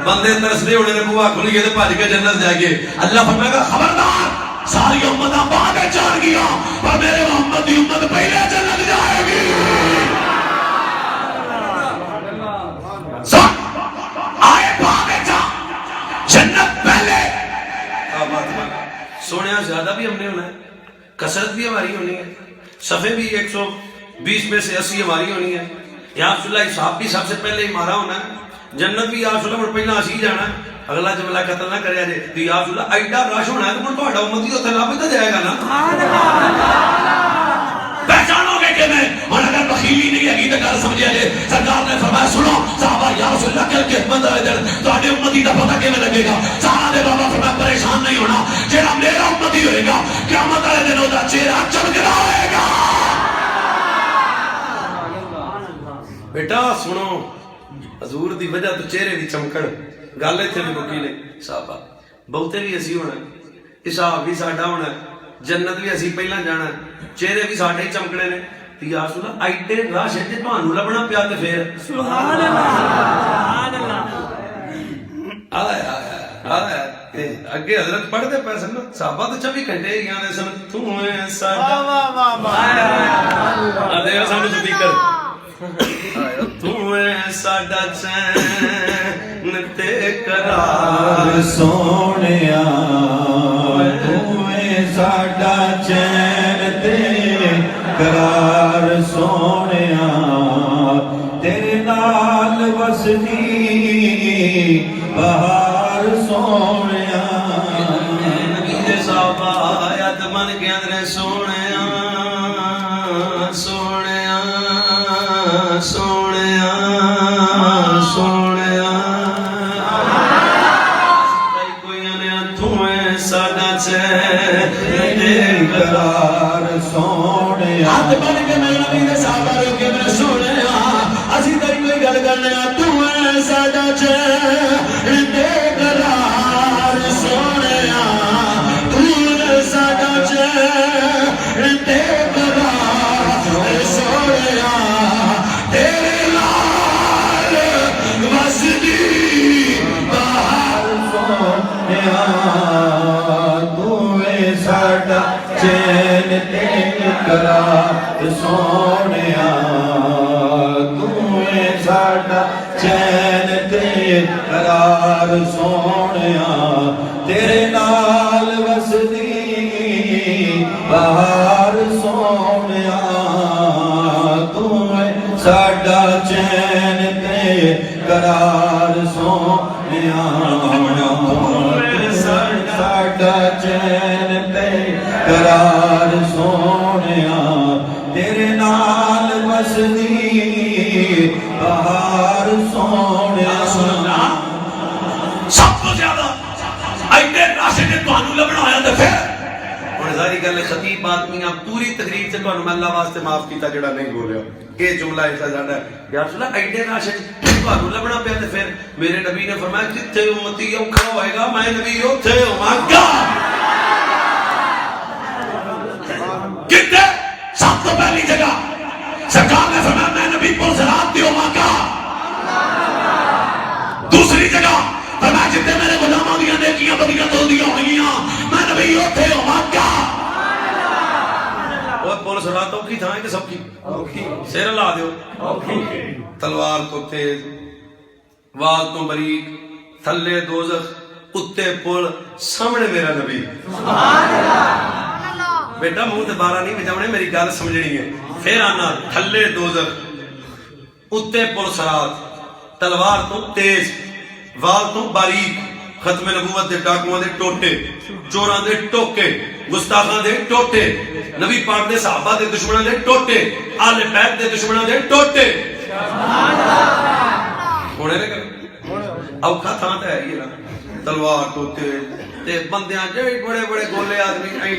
بندے ترسدے ہونے نے بوا کھلی تے بھج کے جنت جائے گے. اللہ فرمائے گا خبردار ساری امتاں بعد وچ آ گئیاں پر میرے محمد دی امت پہلے جنت جائے گی. آئے بعد وچ جنت پہلے. سونے زیادہ بھی ہم نے ہونا ہے, کثرت بھی ہماری ہونی ہے, صفحے بھی 120 میں سے 80 ہماری ہونی ہے. یا رسول اللہ صاحب بھی سب سے پہلے ہمارا ہونا ہے. جنت بھی یا رسول اللہ پہلا اسی جانا ہے. اگلا جملہ قتل نہ کریا جے تو یا رسول اللہ ایڈا رش ہونا ہے تو تہاڈا امتی اوتھے لب تے جائے گا نا. پہچانو گے کہ میں ہن اگر بخیلی نہیں ہے تو گل سمجھیا جے. سرکار نے فرمایا سنو صحابہ یا رسول اللہ کل قیامت والے دن تہاڈے امتی دا پتہ کیویں لگے گا؟ سارا دے بابا فرمایا پریشان نہیں ہونا. جیڑا میرا امتی ہوئے گا قیامت والے دن اودا چہرہ چمکدا ہوئے گا. بیٹا سنو حضور دی وجہ تو چہرے دی چمکن گل ایتھے بھی مکی نہیں. صحابہ بہتے بھی اسی ہونا, حساب بھی ساڈا ہونا, جنت بھی اسی پہلا جانا, چہرے بھی ساڈے ہی چمکنے نے. یا رسول اللہ ایڈے رش ہے جے تانوں لبنا پیا تے پھر سبحان اللہ سبحان اللہ اگے حضرت پڑھتے پے سن صحابہ تو 24 گھنٹے ہی گانے سن تو ہے ساڈا
واہ واہ واہ
ادے سانو سپیکر تو ہے ساڈا چین تے قرار
سونیا تو ہے ساڈا چین تے قرار سونیا تیرے نال وسدی بہار سونیا
نبی دے صحابہ آیات من کے اندر سونیا سونیا سونیا سونیا کوئی آنے تو ہے ساڈا چین
قرار سونیا
ہاتھ بن کے میں نبی دے صحابہ رو کے میں سونیا اسی تیری کوئی گل کرنے تو ہے ساڈا چین تے قرار سونیا تو ہے ساڈا چین تے قرار سونیا تیرے نال وسدی بہار
سونیا تو ہے ساڈا چین تے قرار سونیا تو ہے ساڈا چین تے قرار سونیا تیرے نال وسدی بہار سونیا تو ہے ساڈا چین تے قرار سونیا ساڈا چین تے قرار سونیا تیرے نال وسدی بہار سونیا
سب تو زیادہ ایڈے راشد نے تانوں لبنا ہویا تے پھر ہن ساری گل خطیب آدمیاں پوری تقریر سے تانوں میں اللہ واسطے معاف کیتا جڑا نہیں بولیا یہ جملہ ایسا ساڈا یا رسول اللہ ایڈے راشد تانوں لبنا پیا تے پھر میرے نبی نے فرمایا جتھے امتی اوکھا ہوئے گا میں نبی اوتھے ہوواں گا کتے سب تو پہلی جگہ سرکار نے فرمایا میں نبی پر صلات دی ہوواں گا دوسری جگہ فرمایا جتنے میرے غلاموں دیا نیکیاں بدیاں تو دیا ہوئیاں میں نبی اوتھے ہوواں گا وہ پول صلات اوکھی تھا کہ سب کی سر لا دیو تلوار تو تیز وال تو بریک تھلے دوزخ اتے پول سامنے میرا نبی بیٹا منہ تے بارہ نہیں بجاونے میری گل سمجھنی ہے پھر آنا تھلے دوزخ اتے پل صراط تلوار تو تیز وال تو باریک ختم نبوت دے ڈاکواں دے ٹوٹے چوراں دے ٹوکے گستاخاں دے ٹوٹے نبی پاک دے صحابہ دے دشمناں دے ٹوٹے آل بیت دے دشمناں دے ٹوٹے ہونے لے کر اوکھا تھا تے ہے یہ نا تلوار تو تیز تے بندیاں جے بڑے بڑے گولے آدمی آئی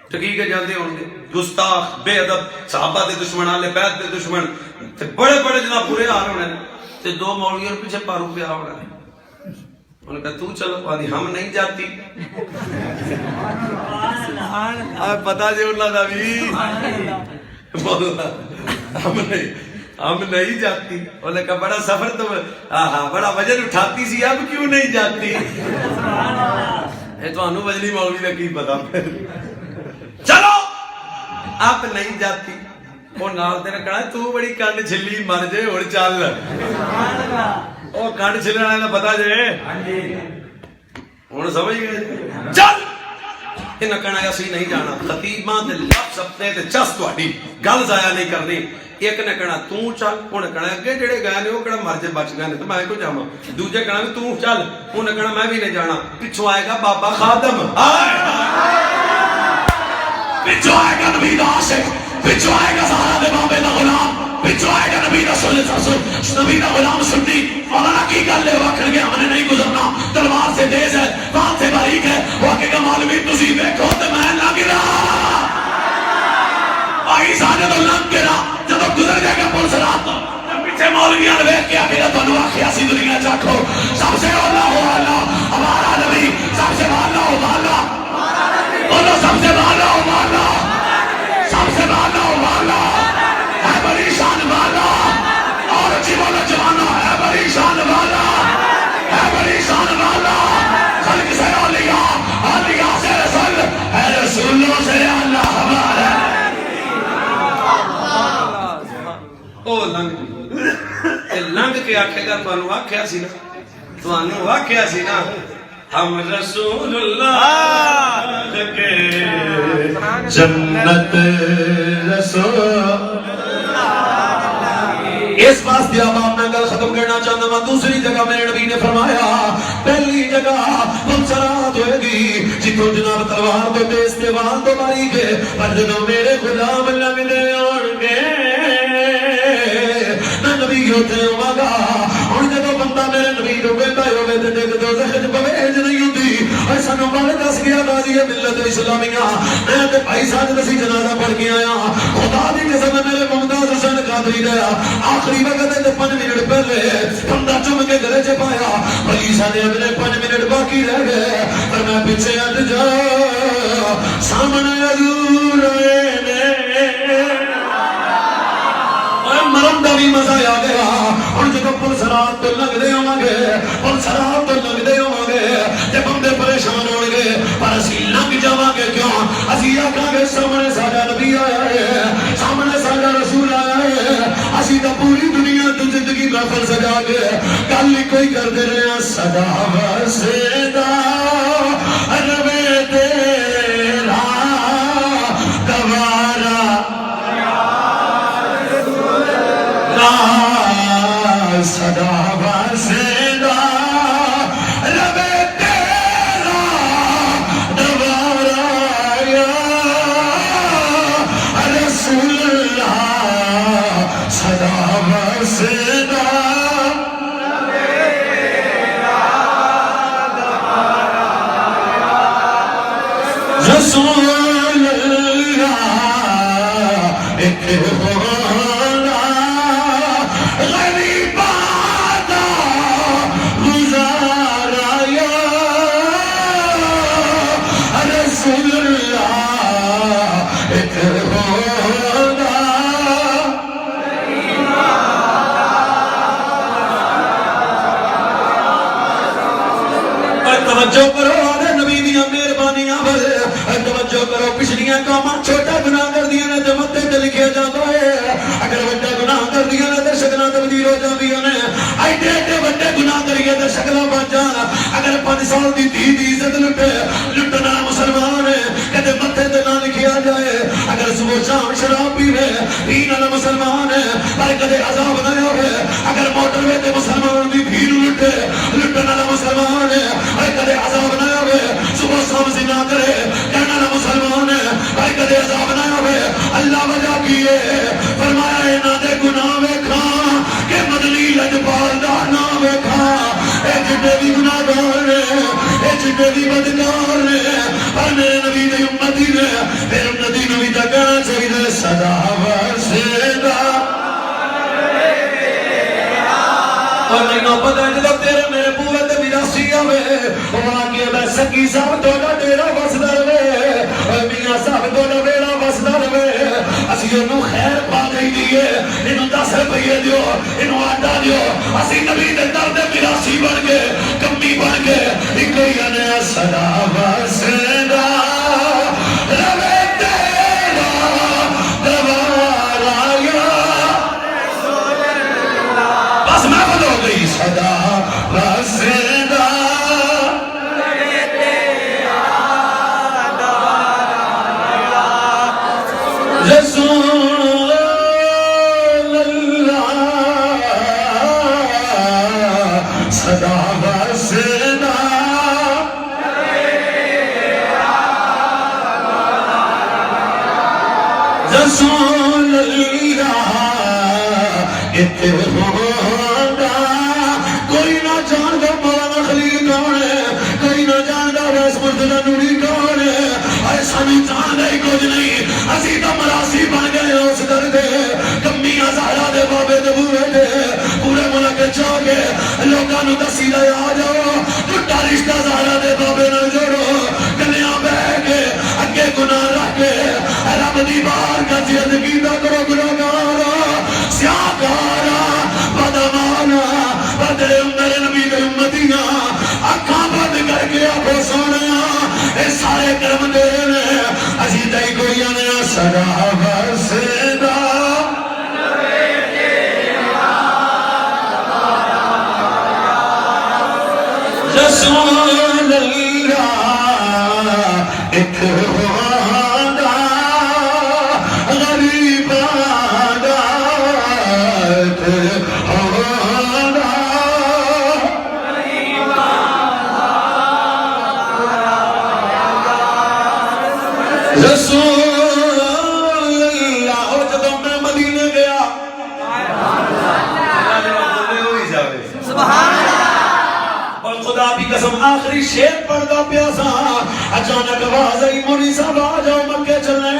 ٹکی کے جاندے ہوں گے گستاخ بے ادب صحابہ دے دشمن آل بیت دے دشمن تے بڑے بڑے جناب برے حال ہونے تے دو مولویوں پیچھے پارو پہ آوڑا ہے انہوں نے کہا تو چلو پانی ہم نہیں جاتی پتا جے اللہ دا بھی ہم نہیں جاتی انہوں نے کہا بڑا سفر تو بڑا وزن اٹھاتی سی اب کیوں نہیں جاتی تو انہوں وزنی مولوی نے کی پتا چلو اب نہیں جاتی وہ نال تیرے کہا تو بڑی کانڈ چھلی مر جے اور چل وہ کانڈ چھلنے والا پتا جے ہوں سمجھ گئے چل انہیں کہنا اسی نہیں جانا خطیباں دے لفظ اپنے تے چس تہاڈی گل ضائع نہیں کرنی ایک نے کہنا تو چل انہیں کہنا اگے جڑے گئے نے وہ کہڑا مر جے بچ گئے نے تو میں کیوں جاواں دوجے کہنا تو چل انہیں کہنا میں بھی نہیں جانا پچھوں آئے گا بابا خادم پچھو آئے گا نبی دا عاشق پچھو آئے گا زہرا دے بابے دا غلام پچھو آئے گا نبی دا نبی دا غلام سنی مولانا کی گل ہے وکھن گیا ہم نے نہیں گزرنا تلوار سے تیز ہے بات سے باریک ہے وہ کہ مولوی تسی دیکھو تے میں لگ رہا آئی ساجے تو لگ گیا جب گزر جائے گا پل صراط پیچھے مولویاں نے دیکھ کے آخر تانوں آخیا سی دنیا چاکھو سب سے والا ہو اللہ ہمارا نبی سب سے والا ہو والا بولو سب سے والا ہو والا سب سے والا ہو والا ہے بڑی شان والا اور اچھی والا جوانا ہے بڑی شان والا ہے بڑی شان والا خلق سے
لنگ کے آکھے گا تو آکھیا سی نا، تو آکھیا سی نا ہم رسول اللہ کے
جنت رسول اس واسطے اب آپ میں گل ختم کرنا چاہتا ہوں. دوسری جگہ میرے نبی نے فرمایا پہلی جگہ پنسرات ہوئے گی جتوں جناب تلوار تو تیز دیوار تو ماری گے پر جدوں میرے غلام لنگ دے آن گے میں نبی ہوتے ہوں گا. اور جدوں بندہ میرے نبی تو کہتا ہوئے تے دیکھ دو زہر بویج نہیں ہوتی اور سانو بارے دس گیا غازی ملت اسلامیہ میں تے بھائی ساجد اسی جنازہ پڑھ کے آیا. خدا دی قسم میرے ممتاز حسین قادری گیا آخری وقت تے 5 منٹ پہلے بندہ چوم کے گلے چ پایا بھائی ساجد میرے 5 منٹ باقی رہ گئے پر میں پیچھے ہٹ جا سامنے حضور نے مرم دا بھی مزہ آ گیا. اور جب پلسرات تو لگ دے ہوں گے پلسرات تو لگ دے ہوں گے جب بندے پریشان ہو گے پر اسی لگ جاواں گے کیوں اسی آکھاں گے سامنے ساڈا نبی آیا ہے سامنے ساڈا رسول آیا ہے. اسی تو پوری دنیا تو زندگی محفل سجا کے گل ہی کوئی کرتے رہے سدا وسدا ربے تیرا گوارا صدا وسدا رب تیرا دوارا یا رسول اللہ صدا وسدا رسول اللہ ایک توجہ کرو آدھے نبی دیا مہربانیاں توجہ کرو پچھلیاں کاماں چھوٹا گناہ کر دیا نے تے متے تے لکھیا جاتا ہے اگر بڑا گناہ کر دیا نے تے شکلاں تبدیل ہو جاندیاں نے ایڈے ایڈے بڑے گناہ کریے تے شکلاں بن جان اگر 5 سال دی دھی دی عزت لٹنا مسلمان ہے کدے متے تے نہ لکھیا جائے اگر صبح شام شراب پیوے پین والا مسلمان ہے پر کدے عذاب نہ ہوے اگر موٹر وے تے مسلمان دی بھیڑ لٹے لٹن والا مسلمان ہے کدے عذاب نہ ہوے صبح شام زنا کرے کہنا نہ مسلمان ہے بھائی کدے عذاب نہ ہوے اللہ وجہ کیے فرمایا انہاں دے گناہ ویکھا کہ مدنی لجپال دا نام ویکھا اے جڑے بھی گناہگار نے اے جڑے بھی بدکار نے پر میرے نبی دی امتی نے میرے امتی نبی دا کہنا چاہیے صدا وسدا اور نہیں پتہ جدو تیرے میرے بوے تے میراثی آوے وہاں کے میں سکی صاحب توڑا ڈیرا وسدا رہے میاں صاحب توڑا ڈیرا وسدا رہے اسی انہوں خیر پا گئی دیئے انہوں 10 روپیے دیو انہوں آٹا دیو اسی نبی دے در دے میراثی بن گئے کمی بن گئے ایک یعنی صدا وسدا رہے تیرا دوارا یا بس میں بدو گئی صدا وسدا رسول اللہ صدا وسدا رسول اللہ اتحادہ کوئی نہ جانتا مولانا خلیل کون ہے کوئی نہ جانتا ویس مرتضی نوری کون ہے ایسا نہیں جانتا ہی کچھ نہیں اسی تو مراسی بن گئے اس در دے کمی ازارہ دے بابے دے بوے دے پورے ملک چاہ کے لوگاں نو دسی دے آ جاؤ ٹوٹا رشتہ زارہ دے بابے نہ جوڑو گلیاں بہ کے اگے گناہ رکھ کے رب دی بار کا جلد کیتا کرو گناہگارا سیاکارا بدمانا بدلے میرے نبی دے امتیاں اکھاں بند کر کے آپو سونیا اے سارے کرم دے نے اسی تائی کوئی آنے صدا وسدا رسول اللہ ایک ہونا غریباں دا ایک ہونا رسول اللہ. اور جب میں مدینے گیا اور خدا بھی قسم آخری شیر پڑھتا پیا سا اچانک آواز آئی مولی صاحب آ جاؤ مکے چلنے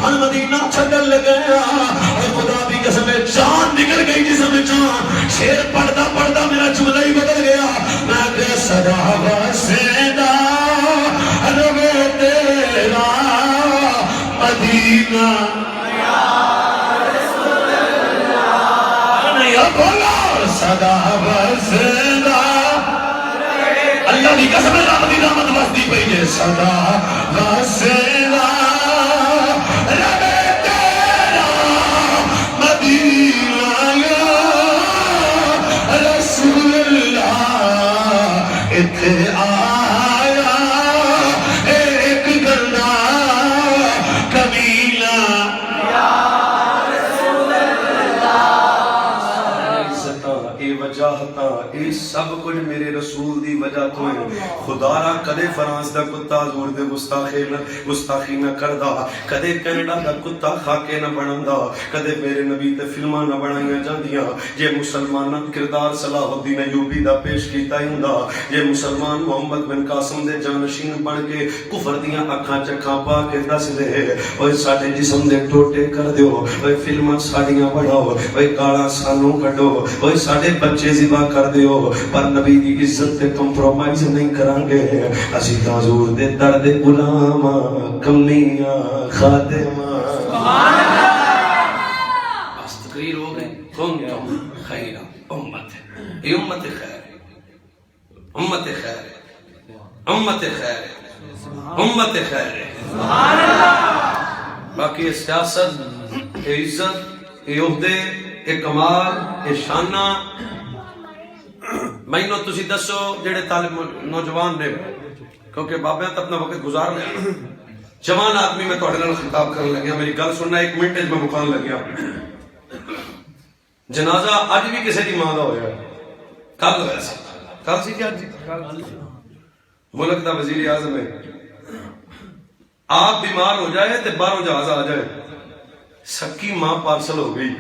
ہم مدینہ چھڈن لگے اور خدا بھی قسم جان نکل گئی جسم جان. شیر پڑھتا پڑھتا میرا جملہ ہی بدل گیا. میں کہ صدا وسیدہ روے تیرا مدینہ بولا صدا وسیدہ اللہ کی قسم ہے مدینہ مت وسدی پئی ہے صدا وسیدہ روے تیرا مدینہ یا رسول اللہ اتھے آیا ایک گندا کبیلہ
وجاہتا یہ سب کچھ میرے رسول دی وجہ تو ہے. خدا را کدے فرانس دا کتا زور دے گستاخی نہ کردا, کدے کینیڈا دا کتا خاکے نہ بنندا, کدے میرے نبی تے فلماں نہ بنائیاں جاندیاں. جے مسلماناں کردار صلاح الدین ایوبی دا پیش کیتا ہی ہوندا, جے مسلمان محمد بن قاسم دے جانشین بن کے کفر دیاں اکھاں چکھاں پا کے دس دے اوے ساڈے جسم دے ٹوٹے کر دیو, اوے فلماں ساڈیاں بناؤ, اوے گالاں سانوں کڈو, اوے ساڈے بچے ذبح کر دیو, پر نبی دی عزت تے کمپرومائز نہیں کران گے. اسی تاں حضور دے در دے غلام کمیاں خادم. سبحان اللہ. بس تقریر ہو گئی. کنتم خیر امت, یہ امت خیر ہے, امت خیر ہے, امت خیر ہے, امت خیر ہے. سبحان اللہ. باقی یہ سیاست, یہ عزت, یہ عہدے, یہ کمال, یہ شانہ مینوں تسی دسو جڑے طالب نوجوان نے, کیونکہ بابے تو اپنا وقت گزار لیا. جوان آدمی میں تھوڑے نال خطاب کرنے لگیا, میری گل سننا 1 منٹ میں مکان لگیا. جنازہ اج بھی کسی دی ماں دا ہویا, کل ہوا سی, کل سی کیا جی ملک دا وزیر اعظم ہے, آپ بیمار ہو جائے تے باہروں جہاز آ جائے, سکی ماں پارسل ہو گئی.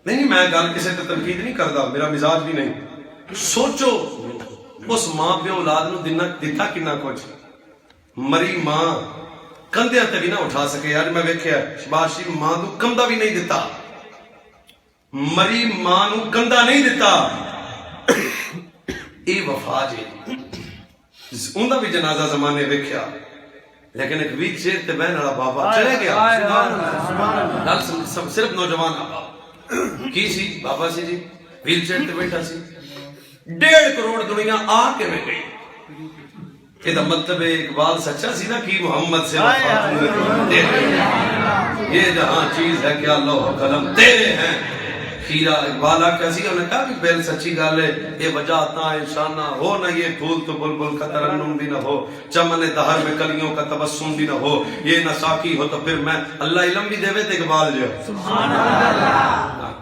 نہیں میں گل کسی تے تنقید نہیں کردا, میرا مزاج بھی نہیں. سوچو اس ماں پہ اولاد نو دتا کنا کچھ. مری ماں کندھے تے بھی نہ اٹھا سکے. اج میں ویکھیا شباز شریف ماں نو کندھا بھی نہیں دتا, مری ماں نو کندھا نہیں دتا. اے وفا جی اوندا بھی جنازہ زمانے ویکھیا, لیکن ایک ویک چیئر تے بہن والا بابا چلے گیا. گل صرف نوجوان بابا کی سی, بابا سی جی ویل چیئر تے بیٹھا سی. 1.5 کروڑ دنیا آ کے میں گئی. یہ مطلب اقبال سچا سی نا کہ محمد سے یہ جہاں چیز ہے کیا لوح قلم تیرے ہیں. کھیرا اقبال آکھا سی, انہوں نے کہا بھی پہل سچی گال ہے, یہ وجاہتاں انشانہ ہو نہ, یہ پھول تو بلبل کا ترنم بھی نہ ہو, چمن دہر میں کلیوں کا تبسم بھی نہ ہو, یہ نہ ساکی ہو تو پھر میں اللہ علم بھی دے وے تے اقبال جو سبحان اللہ.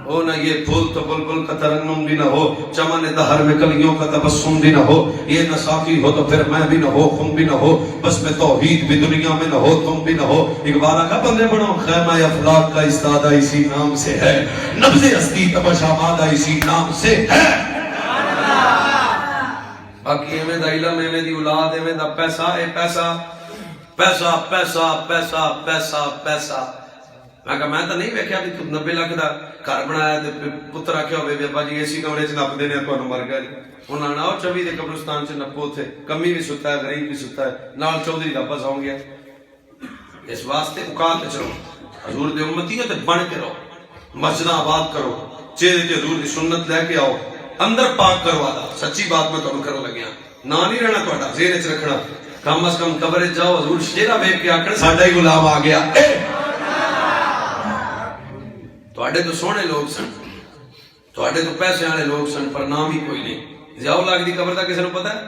ہو نہ یہ پھول تو بلبل کا ترنم بھی نہ ہو, چمن دہر میں کلیوں کا تبسم بھی نہ ہو, یہ نہ ساقی ہو تو پھر میں بھی نہ ہو, خم بھی نہ ہو, بس میں توحید بھی دنیا میں نہ ہو, تم بھی نہ ہو. اقبال کا بندے بنو خیمہ افلاک کا استادہ اسی نام سے ہے, نبض ہستی تبشامادہ اسی نام سے ہے. باقی ایویں دا علم, ایویں دی اولاد, ایویں دا پیسہ, اے پیسہ پیسہ پیسہ پیسہ پیسہ پیسہ. میں کہا میں تو نہیں ویکھیا بھی 90 لاکھ دا گھر بنایا تے پتر آکھیا ہوے بھی ابا جی اے سی کمرے چ نپ دینے تانوں مر گیا جی. انہاں نے 24 دے قبرستان چ نپو تھے, کمی بھی ستا ہے, غریب بھی ستا ہے, نال چودھری دا بس ہو گیا. اس واسطے اوقات چلو حضور دے امتی تے بن کے رہو, مسجداں آباد کرو, چہرے تے حضور دی سنت لے کے آؤ, اندر پاک کروا دا. سچی بات میں تانوں کرن لگیا, نا نہیں رہنا تہاڈا ذہن وچ رکھنا. کم از کم قبر جاؤ, حضور شیرا ویکھ کے آکھن ساڈا ہی غلام آ گیا. تواڈے تو سونے لوگ سن, تواڈے تو پیسے والے لوگ سن, پر نام ہی کوئی نہیں.
ضیاء الحق دی قبر دا کسی نوں پتہ ہے؟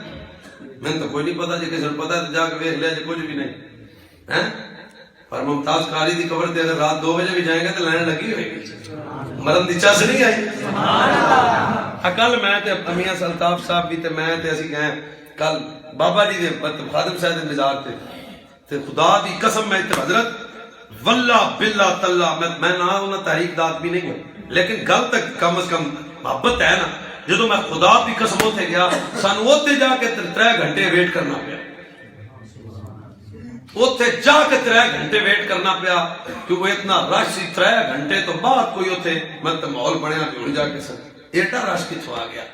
میں تو کوئی نہیں پتا، جی کسی نوں پتہ ہے تو جا کے ویکھ لیا، جی کچھ بھی نہیں ہیں۔ پر ممتاز قاری دی قبر تے اگر رات 2 بجے بھی جائیں گے تو لائن لگی ہوئے گی، مرن دی چس نہیں آئی۔ کل میں تے امیاں الطاف صاحب بھی تے میں تے اسی گئے کل بابا جی دے خادم صاحب دے مزار تے خدا دی قسم میں تے حضرت واللہ باللہ تاللہ میں نہ انہاں تحریک داد بھی نہیں ہوں، لیکن گل تک کم از کم محبت ہے نا۔ جدو میں خدا دی قسم اتنے گیا سانو اتنے جا کے 3 گھنٹے ویٹ کرنا پیا، اتنے جا کے 3 گھنٹے ویٹ کرنا پیا کیونکہ اتنا رش سی۔ 3 گھنٹے تو بعد کوئی اتنے مطلب ماحول بنیا کہ ہوں جا کے سن ایڈا رش کتوں آ گیا۔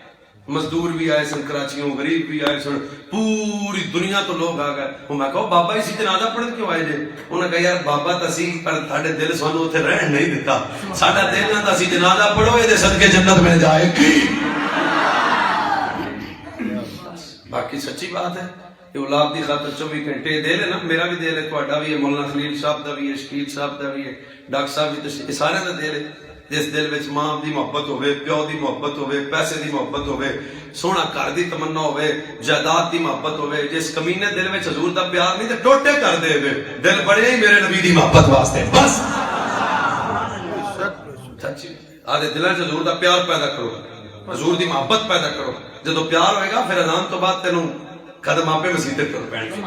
مزدور بھی آئے سن کراچیوں، غریب بھی آئے سن، پوری دنیا تو لوگ آ گئے۔ وہ میں کہو بابا اسی جنازہ پڑھن کیوں آئے جے؟ انہوں نے کہا یار بابا تسی پر تھاڑے دل سانو اتنے رہن نہیں دیتا، ساڈا دل نہ تسی جنازہ پڑھو یہ صدقے جنت میں جائے گی۔ باقی سچی بات ہے کہ اولاد دی خاطر 24 گھنٹے دے لے نا، میرا بھی دے لے، تہاڈا بھی ہے، مولانا خلیل صاحب دا بھی ہے، شکیل صاحب دا بھی ہے، ڈاکٹر صاحب بھی، سارے دا دے لے۔ جس دل وچ ماں دی محبت ہوے، پیو دی محبت ہوے، پیسے دی محبت ہوے، سونا گھر دی تمنا ہوے، جائیداد دی محبت ہوے، جس کمینے دل وچ حضور دا پیار نہیں تے ٹوٹے کر دے وے، دل بڑے ہی میرے نبی دی محبت واسطے بس۔ سچی آدھے دلاں وچ حضور دا پیار پیدا کرو، حضور دی محبت پیدا کرو۔ جدو پیار ہوئے گا پھر اذان تو بعد تینوں قدم آپ مسیح تک تر پین گے۔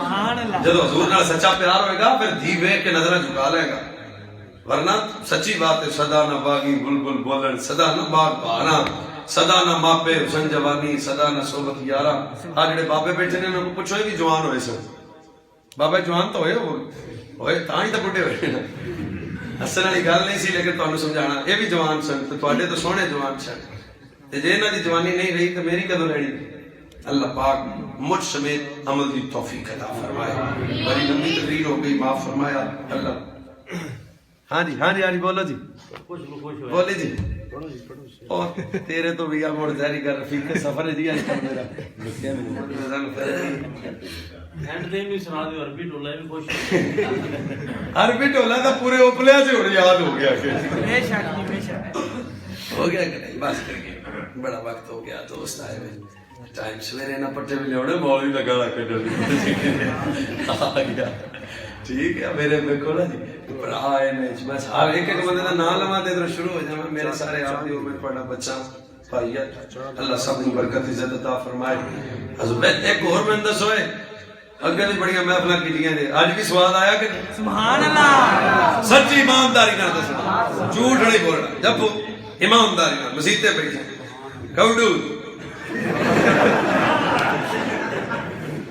جدو حضور نال سچا پیار ہوئے گا پھر دھی ویکھ کے نظریں جھکا لے گا، ورنہ سچی بات ہے صدا نہ باغی بلبل بولن، صدا نہ باغ بہانا، صدا نہ ماپے حسن جوانی، صدا نہ صحبت یارا۔ آج جڑے بابے بیٹھے نے انہوں کو پوچھو یہ بھی جوان ہوئے سن، بابا جوان تو ہوئے تاں ہی تو بڑھے ہوئے نا، اصل والی گل نہیں سی، لیکن تمہیں سمجھانا یہ بھی جوان سن تو تواڈے تو سونے جوان سن، جے انہاں دی جوانی نہیں رہی تو میری کدوں رہنی؟ اللہ پاک مجھ سمیت عمل دی توفیق عطا فرمائے۔ بڑی لمبی تقریر ہو گئی، معاف فرمایا اللہ۔ ہاں جی ہاں جی ہاں جی بولو جی بولی جی۔ اور تیرے تو بھی مڑ ظاہری کر رفیق سفر ہے جی اج کل میرا
اینڈ دے بھی سنا دیو عربی ٹولا بھی خوش
عربی ٹولا تو پورے اوپلیا سے ہن یاد ہو گیا کہ
بے شک بے شک
ہو گیا کہ نہیں، بس کر کے بڑا وقت ہو گیا، دوست آئے ہوئے ٹائم سویرے نہ پٹے بھی لے مولوی لگا لا کے آ گیا۔ ٹھیک ہے میرے دیکھو نا جی بڑا آئے نے بس ہر ایک بندے کا نام لوا دے تو شروع ہو جانا میرے سارے آپ دی میں تھوڑا بچہ بھائی اللہ سب کو برکت عزت عطا فرمائے۔ حضرت ایک اور میں دسو اگے بھی بڑی محفل کیتیاں نے، اج بھی سواد آیا کہ
سبحان اللہ،
سچی ایمانداری نال دسنا، جھوٹ نہیں بولنا، جب ایمانداری نال مسیح تے بیٹھے کاؤڈو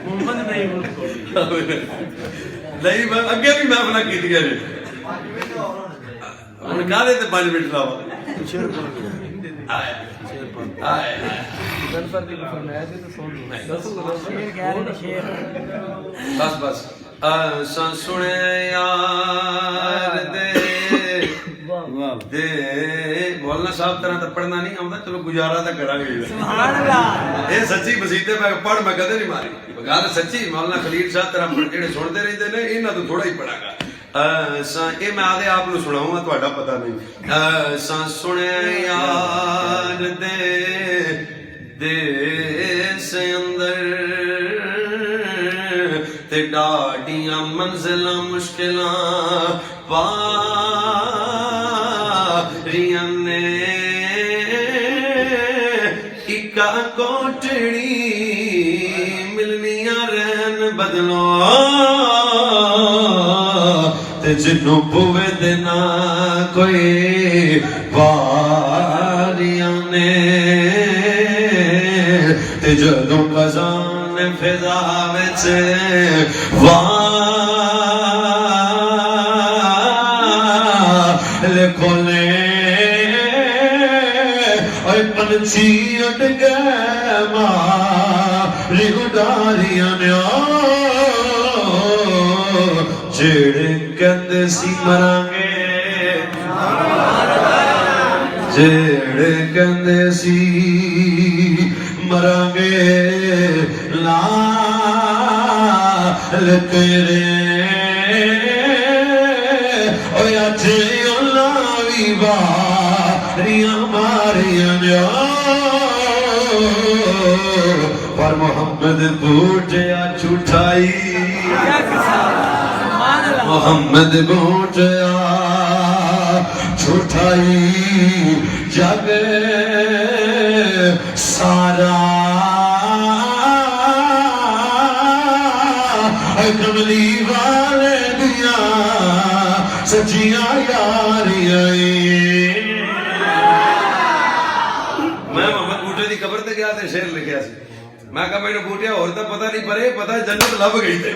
محمد نہیں
نہیں میں اگے بھی محفل کیتیاں نے، ہن کہہ دے تے 5 منٹ لاوا بس بس سنے یار دے مولانا صاحب طرح تو پڑھنا نہیں آتا، چلو گزارا تو کرا گے۔ یہ سچی مسیطے میں پڑھ میں کدے نہیں ماری گل سچی، مولانا خلیل صاحب طرح جڑے سنتے رہتے ہیں انہاں تو تھوڑا ہی پڑھا گا۔ یہ میں آدھے آپ سناؤں گا، تھوڑا پتا نہیں۔ سنے یار دیس اندر تے ڈاڈیاں منزلاں مشکلاں پاریاں نے، اکا کوٹڑی ملنیاں رہن بدلو تے جنوں پوے دینا کوئی واریاں نے، تے جدوں خزان فضا وچ کھولے اور پنچھی اڈ گئے ماری اڈاریاں نے، جڑے کہندے سی مرانگے، جڑے کہندے سی مرانگے لال تیرے اوے اج اللہ وی باریاں ماریاں
پر محمد بوٹیا جھوٹائی محمد بوٹیا جھوٹائی جگ سارا کملی والے دیا سچیاں یاریاں
میں محمد بوٹے دی قبر تے گیا تے شعر لکھیا سی میں کہا مینوں بوٹیا اور تے پتہ نہیں پر اے پتہ جنت لب گئی تے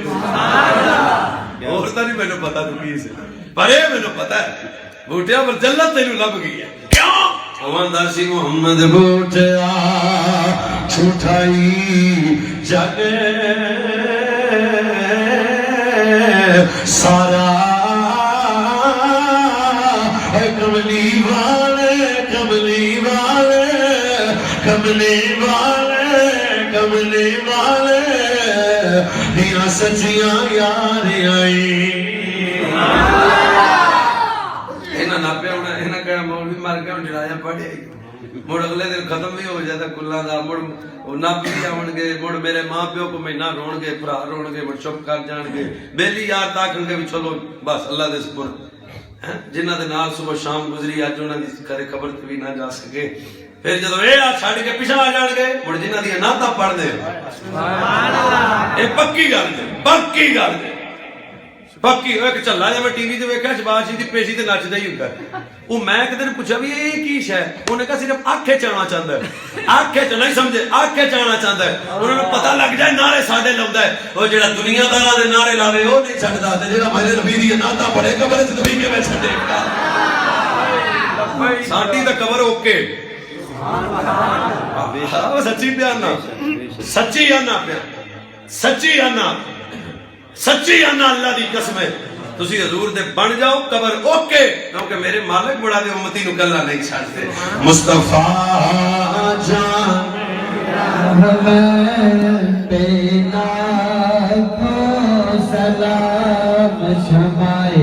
اور تے نہیں مینوں پتہ تو کی سی پر اے مینوں پتہ ہے بوٹیا پر جنت تینوں لب گئی ہے کیوں اواندا سی
محمد بوٹیا جھوٹائی جگ سارا کملی والے کملی والے کملی والے کملی والے دیا سچیاں یاریاں
انہاں ناپیا ہونا انہاں کہنا مولوی مر گیا ہن جڑایا پڑھیا مڑ اگلے دن ختم بھی ہو جاتا کلاں دا مڑ نپ بھی آون گے مڑ میرے ماں پیو کو مہینہ رون گے بھرا رون گے مڑ چپ کر جان گے بیلی یار تاکن گے بھی چلو بس اللہ دے سپر جنہ دے نال صبح شام گزری اج انہاں دی کرے خبر تے بھی نہ جا سکے پھر جدوں اے آ چھڈ کے پیچھے آ جان گے مڑ جنہاں دی نعتاں پڑھ دے سبحان اللہ اے پکی گل ہے پکی گل ہے پکی ایک چلا جا میں ٹی وی تے ویکھیا شباز جی دی پیشی تے نچدا ہی ہوندا وہ میں ایک دن پوچھا بھی یہ کی شے انہوں نے کہا صرف آنکھیں چڑھنا چاہتا ہے آنکھیں چڑھنا ہی سمجھے آنکھیں چڑھنا چاہتا ہے انہوں نے پتہ لگ جائے نعرے ساڈے لاوندا ہے وہ جڑا دنیا داراں دے نعرے لاوے وہ نہیں چھڈدا تے جڑا میرے نبی دی نعتاں پڑھے قبر وچ نبی کیویں چھڈے ساڈی تے قبر اوکے سبحان اللہ سچی بیان نہ سچی آنا پیا سچی آنا سچی آنا اللہ دی قسم ہے تسی حضور دے بن جاؤ قبر اوکے کیونکہ میرے مالک بڑا دے امتی نو کلا نہیں چھڑتے
مصطفیٰ جان پینا کو سلام شمائے